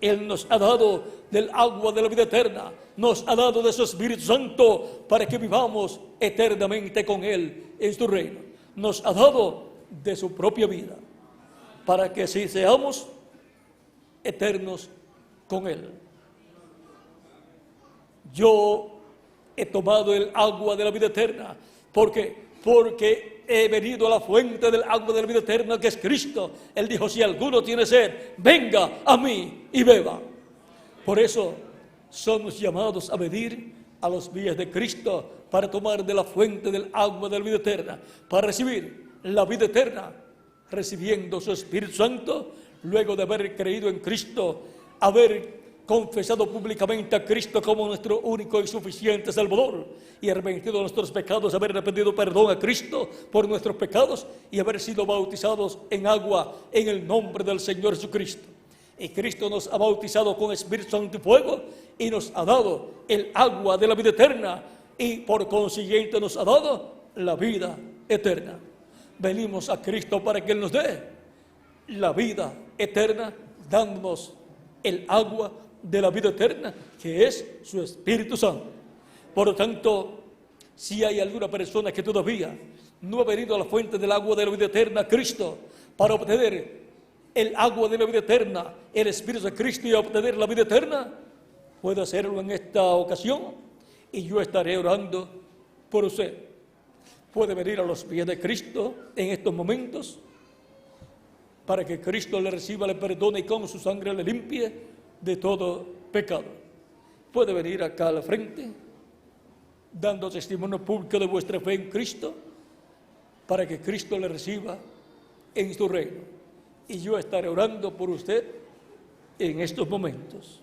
Él nos ha dado del agua de la vida eterna, nos ha dado de su Espíritu Santo para que vivamos eternamente con Él en su reino. Nos ha dado de su propia vida para que así seamos eternos con Él. Yo he tomado el agua de la vida eterna. ¿Por qué? Porque he venido a la fuente del agua de la vida eterna, que es Cristo. Él dijo: si alguno tiene sed, venga a mí y beba. Por eso somos llamados a venir a los pies de Cristo para tomar de la fuente del agua de la vida eterna, para recibir la vida eterna, recibiendo su Espíritu Santo, luego de haber creído en Cristo, haber confesado públicamente a Cristo como nuestro único y suficiente Salvador, y arrepentido de nuestros pecados, haber pedido perdón a Cristo por nuestros pecados y haber sido bautizados en agua en el nombre del Señor Jesucristo. Y Cristo nos ha bautizado con Espíritu Santo y fuego y nos ha dado el agua de la vida eterna, y por consiguiente nos ha dado la vida eterna. Venimos a Cristo para que Él nos dé la vida eterna, dándonos el agua de la vida eterna, que es su Espíritu Santo. Por lo tanto, si hay alguna persona que todavía no ha venido a la fuente del agua de la vida eterna, Cristo, para obtener el agua de la vida eterna, el Espíritu de Cristo, y obtener la vida eterna, puede hacerlo en esta ocasión y yo estaré orando por usted. Puede venir a los pies de Cristo en estos momentos para que Cristo le reciba, le perdone y con su sangre le limpie de todo pecado. Puede venir acá al frente dando testimonio público de vuestra fe en Cristo para que Cristo le reciba en su reino. Y yo estaré orando por usted en estos momentos.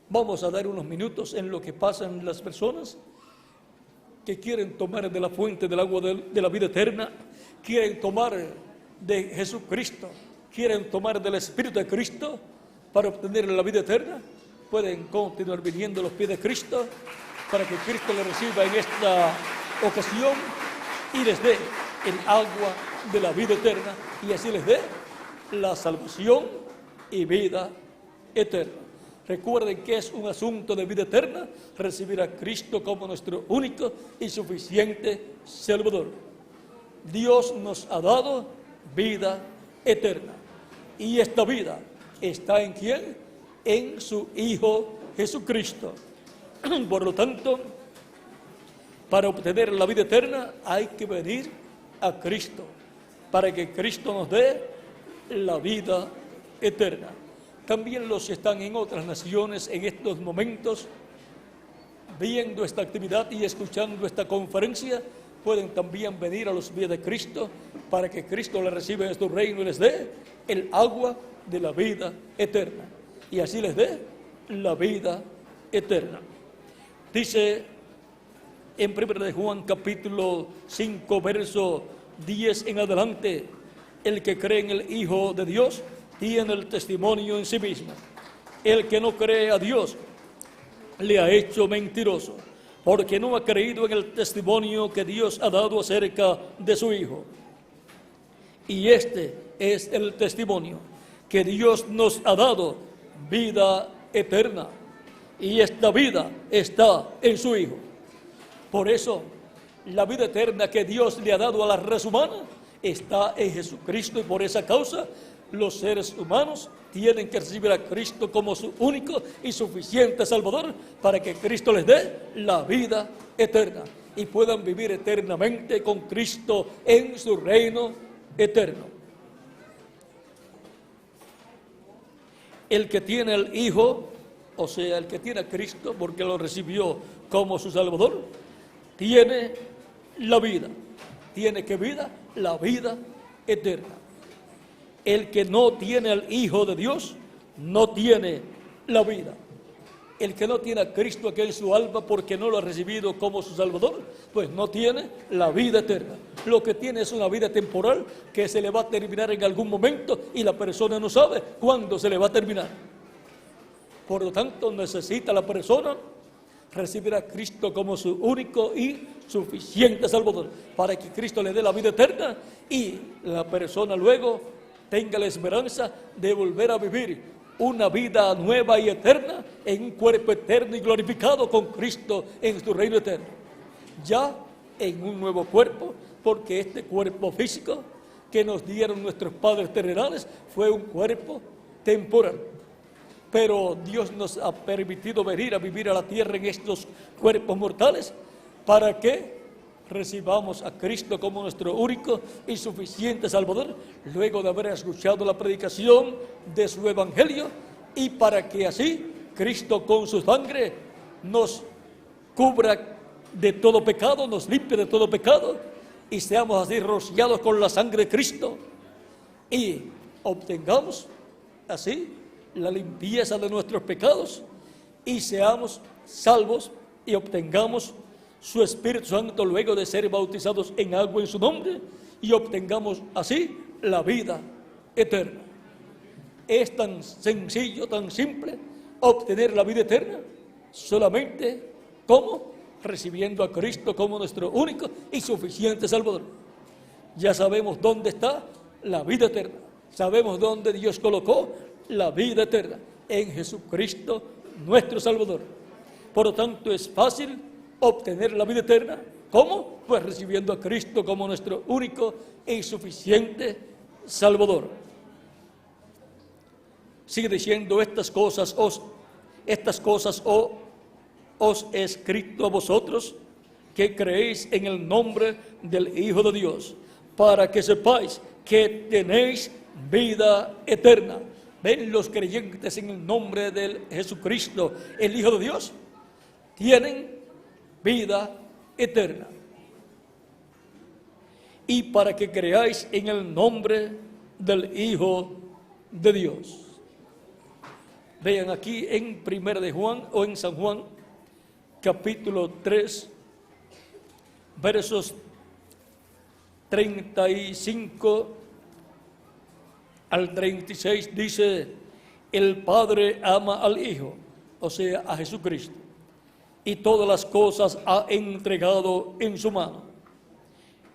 Vamos a dar unos minutos en lo que pasan las personas que quieren tomar de la fuente del agua de la vida eterna, quieren tomar de Jesucristo, quieren tomar del Espíritu de Cristo para obtener la vida eterna. Pueden continuar viniendo a los pies de Cristo para que Cristo le reciba en esta ocasión y les dé el agua de la vida eterna, y así les dé la salvación y vida eterna. Recuerden que es un asunto de vida eterna recibir a Cristo como nuestro único y suficiente Salvador. Dios nos ha dado vida eterna, y esta vida está ¿en quién? En su Hijo Jesucristo. Por lo tanto, para obtener la vida eterna hay que venir a Cristo, para que Cristo nos dé la vida eterna. También los que están en otras naciones en estos momentos, viendo esta actividad y escuchando esta conferencia, pueden también venir a los pies de Cristo, para que Cristo les reciba en su reino y les dé el agua de la vida eterna, y así les dé la vida eterna. Dice en 1 de Juan capítulo 5 verso 10 en adelante: el que cree en el Hijo de Dios tiene el testimonio en sí mismo. El que no cree a Dios le ha hecho mentiroso, porque no ha creído en el testimonio que Dios ha dado acerca de su Hijo. Y este es el testimonio, que Dios nos ha dado vida eterna, y esta vida está en su Hijo. Por eso, la vida eterna que Dios le ha dado a la raza humana está en Jesucristo, y por esa causa los seres humanos tienen que recibir a Cristo como su único y suficiente Salvador, para que Cristo les dé la vida eterna y puedan vivir eternamente con Cristo en su reino eterno. El que tiene al Hijo, o sea, el que tiene a Cristo porque lo recibió como su Salvador, tiene la vida. ¿Tiene qué vida? La vida eterna. El que no tiene al Hijo de Dios no tiene la vida. El que no tiene a Cristo aquí en su alma porque no lo ha recibido como su Salvador, pues no tiene la vida eterna. Lo que tiene es una vida temporal que se le va a terminar en algún momento, y la persona no sabe cuándo se le va a terminar. Por lo tanto, necesita la persona recibir a Cristo como su único y suficiente Salvador, para que Cristo le dé la vida eterna y la persona luego tenga la esperanza de volver a vivir una vida nueva y eterna en un cuerpo eterno y glorificado con Cristo en su reino eterno. Ya en un nuevo cuerpo, porque este cuerpo físico que nos dieron nuestros padres terrenales fue un cuerpo temporal. Pero Dios nos ha permitido venir a vivir a la tierra en estos cuerpos mortales para que recibamos a Cristo como nuestro único y suficiente Salvador, luego de haber escuchado la predicación de su Evangelio, y para que así Cristo con su sangre nos cubra de todo pecado, nos limpie de todo pecado, y seamos así rociados con la sangre de Cristo, y obtengamos así la limpieza de nuestros pecados, y seamos salvos y obtengamos su Espíritu Santo luego de ser bautizados en agua en su nombre, y obtengamos así la vida eterna. Es tan sencillo, tan simple obtener la vida eterna, solamente ¿cómo? Recibiendo a Cristo como nuestro único y suficiente Salvador. Ya sabemos dónde está la vida eterna, sabemos dónde Dios colocó la vida eterna, en Jesucristo nuestro Salvador. Por lo tanto, es fácil obtener la vida eterna. ¿Cómo? Pues recibiendo a Cristo como nuestro único y suficiente Salvador. Sigue diciendo: estas cosas os he escrito a vosotros que creéis en el nombre del Hijo de Dios, para que sepáis que tenéis vida eterna. ¿Ven? Los creyentes en el nombre de Jesucristo, el Hijo de Dios, tienen vida eterna. Y para que creáis en el nombre del Hijo de Dios. Vean aquí en 1 de Juan, o en San Juan, capítulo 3, versos 35 al 36, dice: el Padre ama al Hijo, o sea, a Jesucristo, y todas las cosas ha entregado en su mano.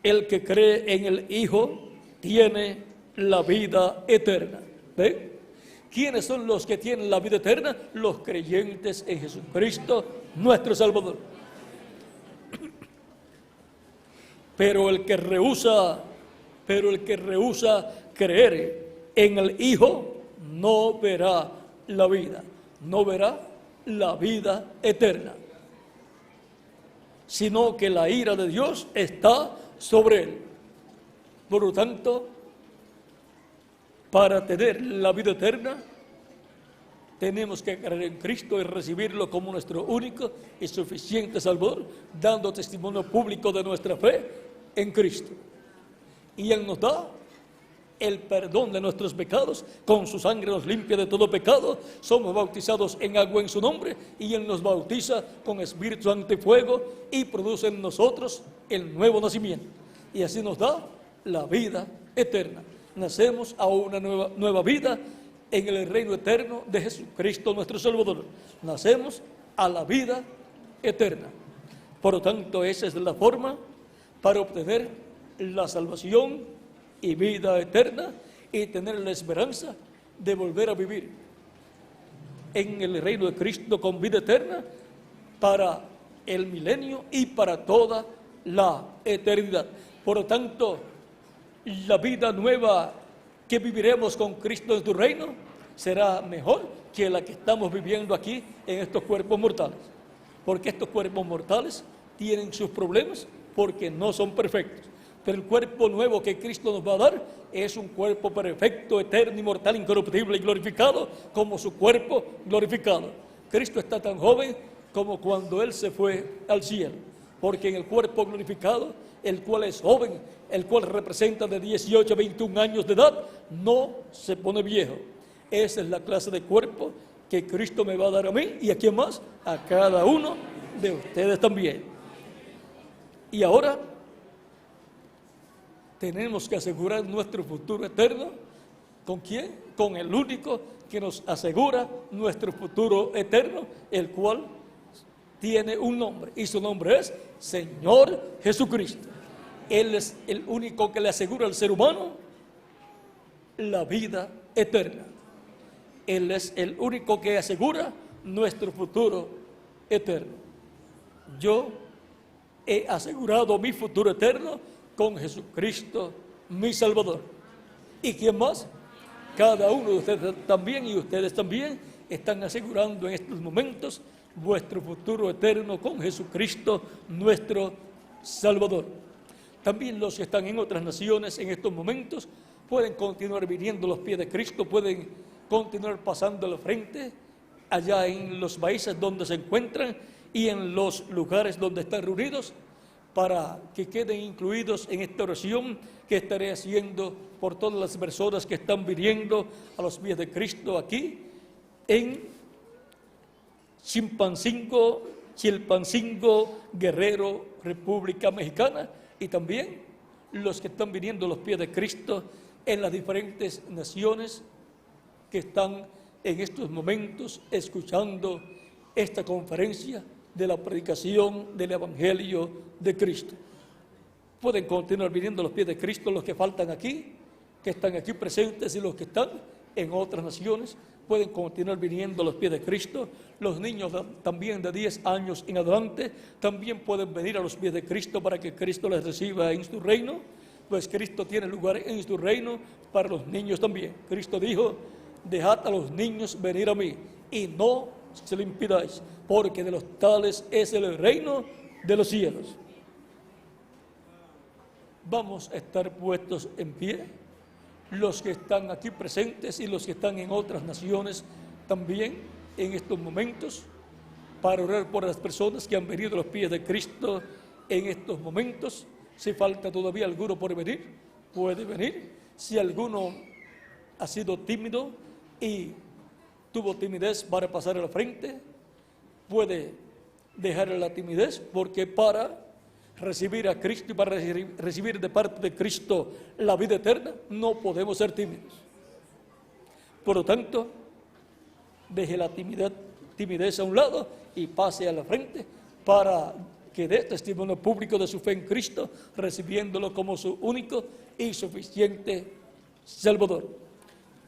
El que cree en el Hijo tiene la vida eterna. ¿Ve? ¿Quiénes son los que tienen la vida eterna? Los creyentes en Jesucristo, nuestro Salvador. Pero el que rehúsa creer en el Hijo no verá la vida, no verá la vida eterna, sino que la ira de Dios está sobre él. Por lo tanto, para tener la vida eterna, tenemos que creer en Cristo y recibirlo como nuestro único y suficiente Salvador, dando testimonio público de nuestra fe en Cristo. Y Él nos da el perdón de nuestros pecados, con su sangre nos limpia de todo pecado, somos bautizados en agua en su nombre, y Él nos bautiza con Espíritu Santo y fuego, y produce en nosotros el nuevo nacimiento, y así nos da la vida eterna. Nacemos a una nueva vida en el reino eterno de Jesucristo nuestro Salvador. Nacemos a la vida eterna. Por lo tanto, esa es la forma para obtener la salvación y vida eterna y tener la esperanza de volver a vivir en el reino de Cristo con vida eterna para el milenio y para toda la eternidad. Por lo tanto, la vida nueva que viviremos con Cristo en tu reino será mejor que la que estamos viviendo aquí en estos cuerpos mortales, porque estos cuerpos mortales tienen sus problemas porque no son perfectos. Pero el cuerpo nuevo que Cristo nos va a dar es un cuerpo perfecto, eterno, inmortal, incorruptible y glorificado como su cuerpo glorificado. Cristo está tan joven como cuando Él se fue al cielo, porque en el cuerpo glorificado, el cual es joven, el cual representa de 18 a 21 años de edad, no se pone viejo. Esa es la clase de cuerpo que Cristo me va a dar a mí y a quién más, a cada uno de ustedes también. Y ahora tenemos que asegurar nuestro futuro eterno. ¿Con quién? Con el único que nos asegura nuestro futuro eterno, el cual tiene un nombre, y su nombre es Señor Jesucristo. Él es el único que le asegura al ser humano la vida eterna. Él es el único que asegura nuestro futuro eterno. Yo he asegurado mi futuro eterno con Jesucristo, mi Salvador. ¿Y quién más? Cada uno de ustedes también, y ustedes también están asegurando en estos momentos vuestro futuro eterno con Jesucristo, nuestro Salvador. También los que están en otras naciones en estos momentos pueden continuar viniendo a los pies de Cristo, pueden continuar pasando al frente allá en los países donde se encuentran y en los lugares donde están reunidos, para que queden incluidos en esta oración que estaré haciendo por todas las personas que están viniendo a los pies de Cristo aquí en Chilpancingo, Guerrero, República Mexicana, y también los que están viniendo a los pies de Cristo en las diferentes naciones que están en estos momentos escuchando esta conferencia de la predicación del Evangelio de Cristo. Pueden continuar viniendo a los pies de Cristo los que faltan aquí, que están aquí presentes, y los que están en otras naciones pueden continuar viniendo a los pies de Cristo. Los niños también de 10 años en adelante también pueden venir a los pies de Cristo para que Cristo les reciba en su reino, pues Cristo tiene lugar en su reino para los niños también. Cristo dijo: dejad a los niños venir a mí y no se lo impidáis, porque de los tales es el reino de los cielos. Vamos a estar puestos en pie, los que están aquí presentes y los que están en otras naciones también en estos momentos, para orar por las personas que han venido a los pies de Cristo en estos momentos. Si falta todavía alguno por venir, puede venir. Si alguno ha sido tímido y tuvo timidez para pasar al frente, puede dejar la timidez, porque para recibir a Cristo y para recibir de parte de Cristo la vida eterna, no podemos ser tímidos. Por lo tanto, deje la timidez a un lado y pase a la frente para que dé testimonio público de su fe en Cristo, recibiéndolo como su único y suficiente Salvador.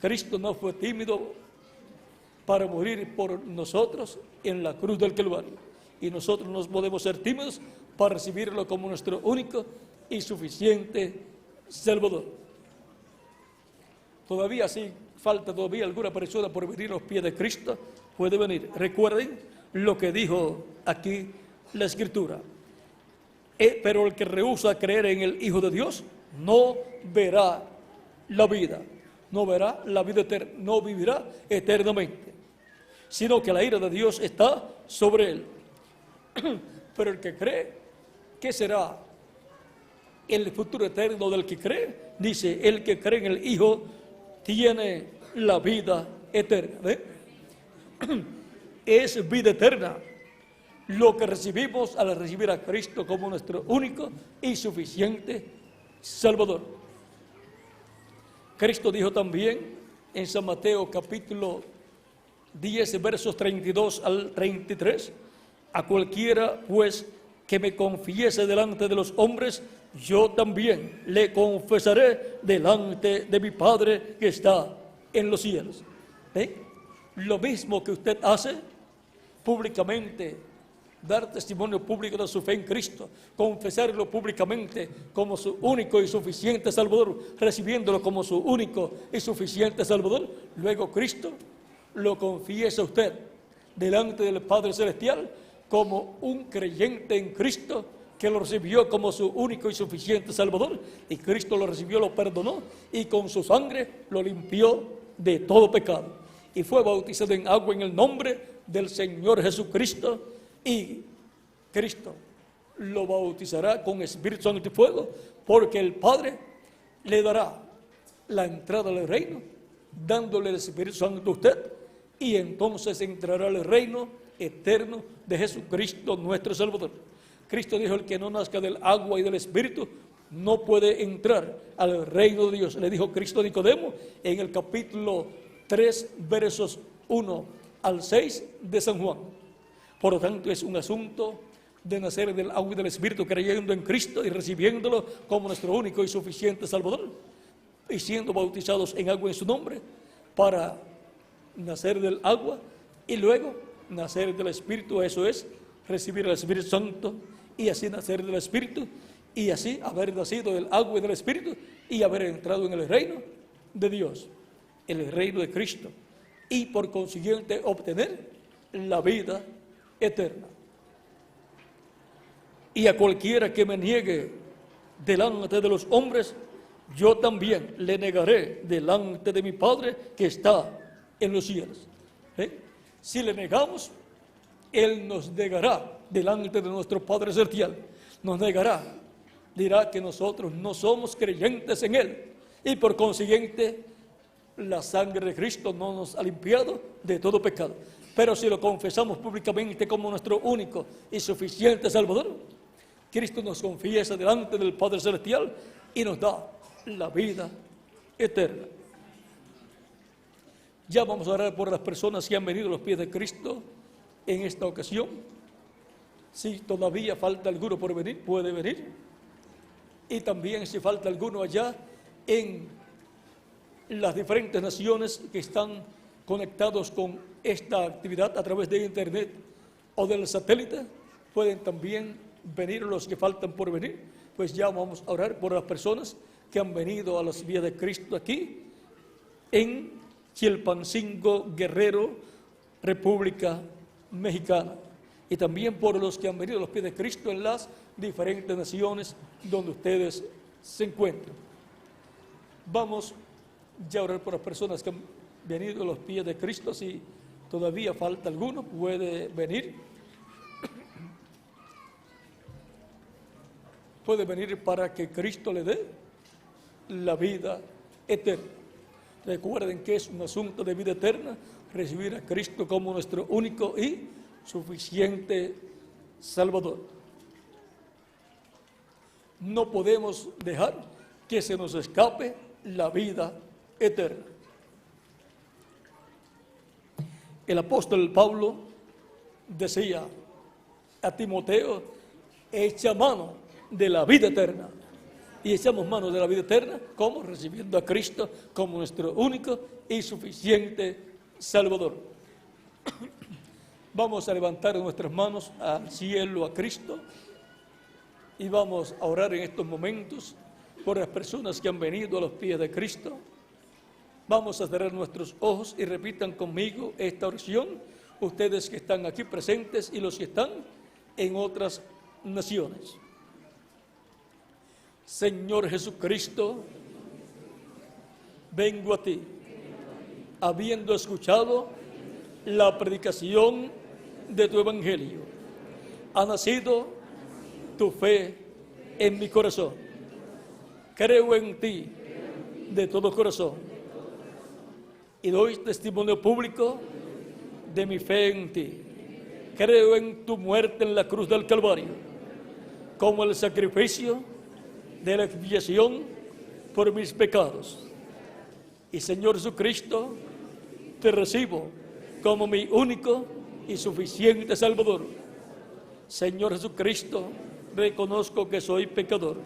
Cristo no fue tímido para morir por nosotros en la cruz del Calvario, y nosotros no podemos ser tímidos para recibirlo como nuestro único y suficiente Salvador. Todavía sí falta todavía alguna persona por venir a los pies de Cristo, puede venir. Recuerden lo que dijo aquí la Escritura. Pero el que rehúsa creer en el Hijo de Dios no verá la vida, no verá la vida eterna, no vivirá eternamente, sino que la ira de Dios está sobre él. Pero el que cree, ¿qué será el futuro eterno del que cree? Dice, el que cree en el Hijo tiene la vida eterna. Es vida eterna lo que recibimos al recibir a Cristo como nuestro único y suficiente Salvador. Cristo dijo también en San Mateo capítulo 10, versos 32 al 33, a cualquiera pues que me confiese delante de los hombres, yo también le confesaré delante de mi Padre que está en los cielos. Lo mismo que usted hace públicamente, dar testimonio público de su fe en Cristo, confesarlo públicamente como su único y suficiente Salvador, recibiéndolo como su único y suficiente Salvador, luego Cristo lo confiesa a usted delante del Padre Celestial como un creyente en Cristo que lo recibió como su único y suficiente Salvador, y Cristo lo recibió, lo perdonó y con su sangre lo limpió de todo pecado, y fue bautizado en agua en el nombre del Señor Jesucristo, y Cristo lo bautizará con Espíritu Santo y fuego, porque el Padre le dará la entrada al reino, dándole el Espíritu Santo a usted, y entonces entrará al reino eterno de Jesucristo nuestro Salvador. Cristo dijo, el que no nazca del agua y del Espíritu no puede entrar al reino de Dios. Le dijo Cristo a Nicodemo en el capítulo 3, versos 1 al 6 de San Juan. Por lo tanto, es un asunto de nacer del agua y del Espíritu, creyendo en Cristo y recibiéndolo como nuestro único y suficiente Salvador, y siendo bautizados en agua en su nombre, para nacer del agua y luego nacer del Espíritu. Eso es recibir el Espíritu Santo y así nacer del Espíritu, y así haber nacido del agua y del Espíritu y haber entrado en el reino de Dios, el reino de Cristo, y por consiguiente obtener la vida eterna. Y a cualquiera que me niegue delante de los hombres, yo también le negaré delante de mi Padre que está en los cielos. Si le negamos, Él nos negará delante de nuestro Padre Celestial. Nos negará, dirá que nosotros no somos creyentes en Él, y por consiguiente la sangre de Cristo no nos ha limpiado de todo pecado. Pero si lo confesamos públicamente como nuestro único y suficiente Salvador, Cristo nos confiesa delante del Padre Celestial y nos da la vida eterna. Ya vamos a orar por las personas que han venido a los pies de Cristo en esta ocasión. Si todavía falta alguno por venir, puede venir. Y también si falta alguno allá en las diferentes naciones que están conectados con esta actividad a través de internet o del satélite, pueden también venir los que faltan por venir. Pues ya vamos a orar por las personas que han venido a los pies de Cristo aquí en Chilpancingo, Guerrero, República Mexicana, y también por los que han venido a los pies de Cristo en las diferentes naciones donde ustedes se encuentran. Vamos ya a orar por las personas que han venido a los pies de Cristo. Si todavía falta alguno, puede venir. Puede venir para que Cristo le dé la vida eterna. Recuerden que es un asunto de vida eterna recibir a Cristo como nuestro único y suficiente Salvador. No podemos dejar que se nos escape la vida eterna. El apóstol Pablo decía a Timoteo, echa mano de la vida eterna. Y echamos mano de la vida eterna, ¿cómo? Recibiendo a Cristo como nuestro único y suficiente Salvador. Vamos a levantar nuestras manos al cielo, a Cristo, y vamos a orar en estos momentos por las personas que han venido a los pies de Cristo. Vamos a cerrar nuestros ojos y repitan conmigo esta oración, ustedes que están aquí presentes y los que están en otras naciones. Señor Jesucristo, vengo a ti, habiendo escuchado la predicación de tu evangelio. Ha nacido tu fe en mi corazón. Creo en ti de todo corazón y doy testimonio público de mi fe en ti. Creo en tu muerte en la cruz del Calvario como el sacrificio de la expiación por mis pecados. Y Señor Jesucristo, te recibo como mi único y suficiente Salvador. Señor Jesucristo, reconozco que soy pecador.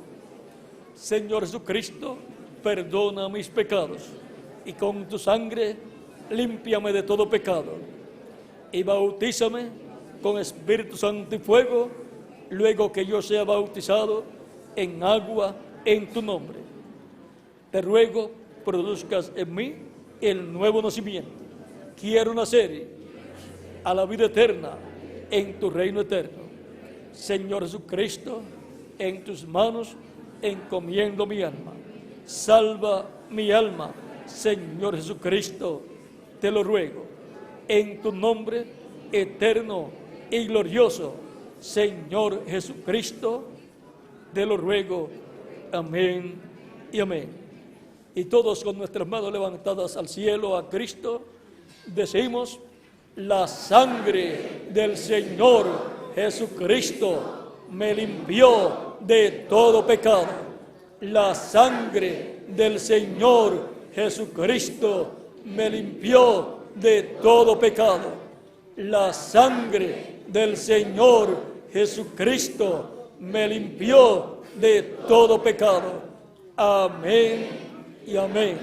Señor Jesucristo, perdona mis pecados y con tu sangre límpiame de todo pecado y bautízame con Espíritu Santo y fuego luego que yo sea bautizado en agua en tu nombre. Te ruego, produzcas en mí el nuevo nacimiento. Quiero nacer a la vida eterna en tu reino eterno. Señor Jesucristo, en tus manos encomiendo mi alma. Salva mi alma, Señor Jesucristo, te lo ruego. En tu nombre eterno y glorioso, Señor Jesucristo, te lo ruego. Amén y amén. Y todos con nuestras manos levantadas al cielo a Cristo, decimos: la sangre del Señor Jesucristo me limpió de todo pecado. La sangre del Señor Jesucristo me limpió de todo pecado. La sangre del Señor Jesucristo me limpió de todo pecado. Amén y amén.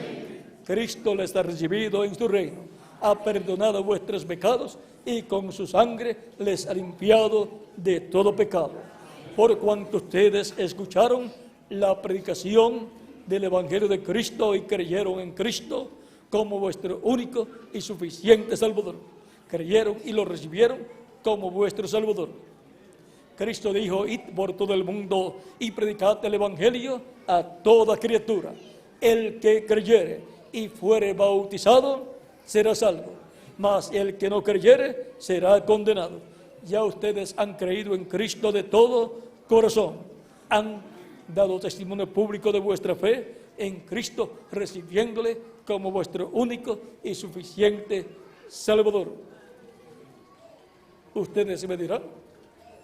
Cristo les ha recibido en su reino, ha perdonado vuestros pecados y con su sangre les ha limpiado de todo pecado. Por cuanto ustedes escucharon la predicación del Evangelio de Cristo y creyeron en Cristo como vuestro único y suficiente Salvador, creyeron y lo recibieron como vuestro Salvador. Cristo dijo: id por todo el mundo y predicad el Evangelio a toda criatura. El que creyere y fuere bautizado será salvo, mas el que no creyere será condenado. Ya ustedes han creído en Cristo de todo corazón, han dado testimonio público de vuestra fe en Cristo, recibiéndole como vuestro único y suficiente Salvador. Ustedes me dirán: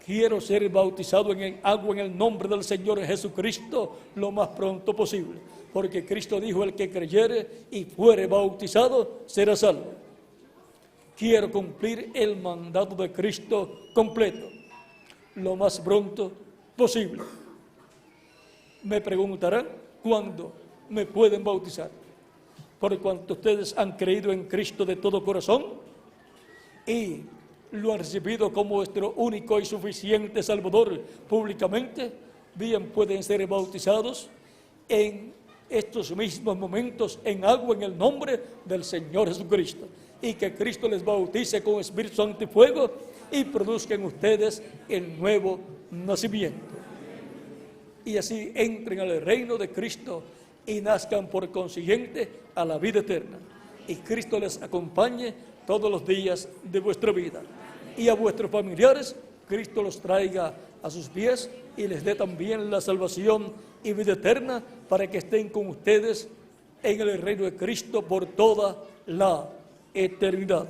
quiero ser bautizado en agua en el nombre del Señor Jesucristo lo más pronto posible, porque Cristo dijo: el que creyere y fuere bautizado será salvo. Quiero cumplir el mandato de Cristo completo, lo más pronto posible. Me preguntarán: ¿cuándo me pueden bautizar? Por cuanto ustedes han creído en Cristo de todo corazón y lo han recibido como vuestro único y suficiente Salvador públicamente, bien pueden ser bautizados en estos mismos momentos en agua en el nombre del Señor Jesucristo, y que Cristo les bautice con Espíritu Santo y fuego y produzca en ustedes el nuevo nacimiento, y así entren al reino de Cristo y nazcan por consiguiente a la vida eterna, y Cristo les acompañe todos los días de vuestra vida. Y a vuestros familiares, Cristo los traiga a sus pies y les dé también la salvación y vida eterna para que estén con ustedes en el reino de Cristo por toda la eternidad.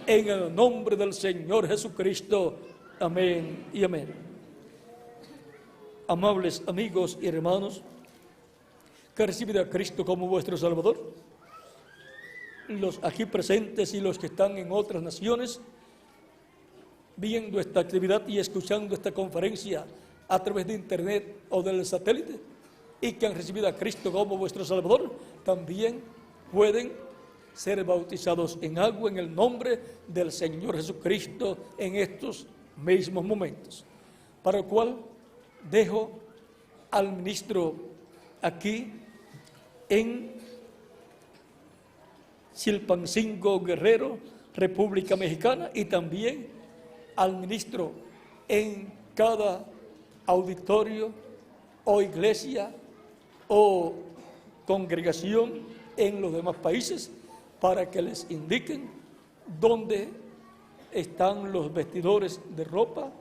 En el nombre del Señor Jesucristo. Amén y amén. Amables amigos y hermanos que reciben a Cristo como vuestro Salvador, los aquí presentes y los que están en otras naciones, viendo esta actividad y escuchando esta conferencia a través de internet o del satélite y que han recibido a Cristo como vuestro Salvador, también pueden ser bautizados en agua en el nombre del Señor Jesucristo en estos mismos momentos. Para lo cual dejo al ministro aquí en Chilpancingo, Guerrero, República Mexicana, y también al ministro en cada auditorio o iglesia o congregación en los demás países, para que les indiquen dónde están los vestidores de ropa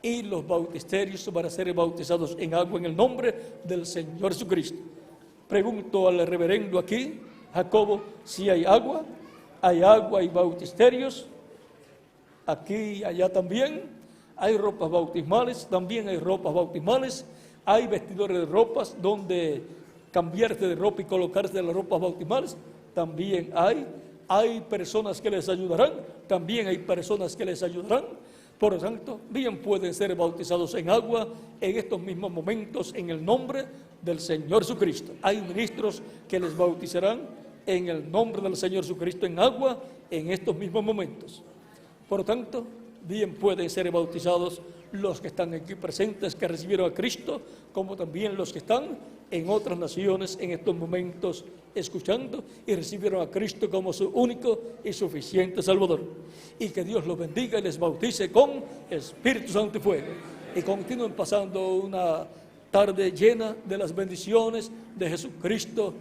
y los bautisterios para ser bautizados en agua en el nombre del Señor Jesucristo. Pregunto al reverendo aquí, Jacobo, si hay agua y bautisterios, aquí y allá también, hay ropas bautismales, también hay ropas bautismales, hay vestidores de ropas donde cambiarse de ropa y colocarse de las ropas bautismales, también hay personas que les ayudarán, también hay personas que les ayudarán. Por lo tanto, bien pueden ser bautizados en agua en estos mismos momentos en el nombre del Señor Jesucristo. Hay ministros que les bautizarán en el nombre del Señor Jesucristo en agua en estos mismos momentos. Por lo tanto, bien pueden ser bautizados los que están aquí presentes, que recibieron a Cristo, como también los que están en otras naciones en estos momentos escuchando y recibieron a Cristo como su único y suficiente Salvador. Y que Dios los bendiga y les bautice con Espíritu Santo y fuego. Y continúen pasando una tarde llena de las bendiciones de Jesucristo,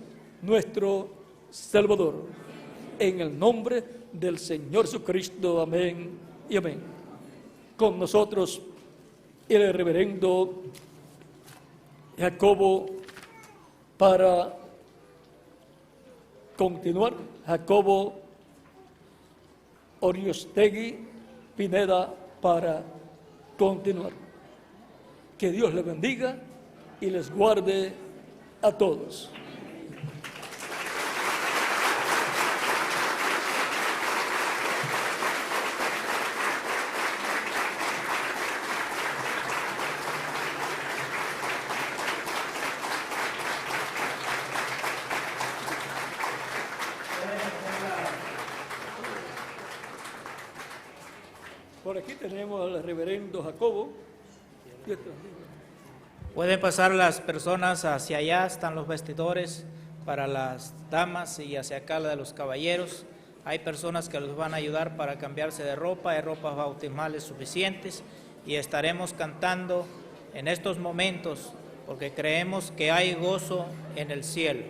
nuestro Salvador. En el nombre del Señor Jesucristo, amén y amén. Con nosotros el reverendo Jacobo para continuar. Jacobo Oriostegui Pineda para continuar. Que Dios les bendiga y les guarde a todos. Por aquí tenemos al reverendo Jacobo. Pueden pasar las personas hacia allá, están los vestidores para las damas, y hacia acá la de los caballeros. Hay personas que los van a ayudar para cambiarse de ropa, hay ropas bautismales suficientes, y estaremos cantando en estos momentos porque creemos que hay gozo en el cielo.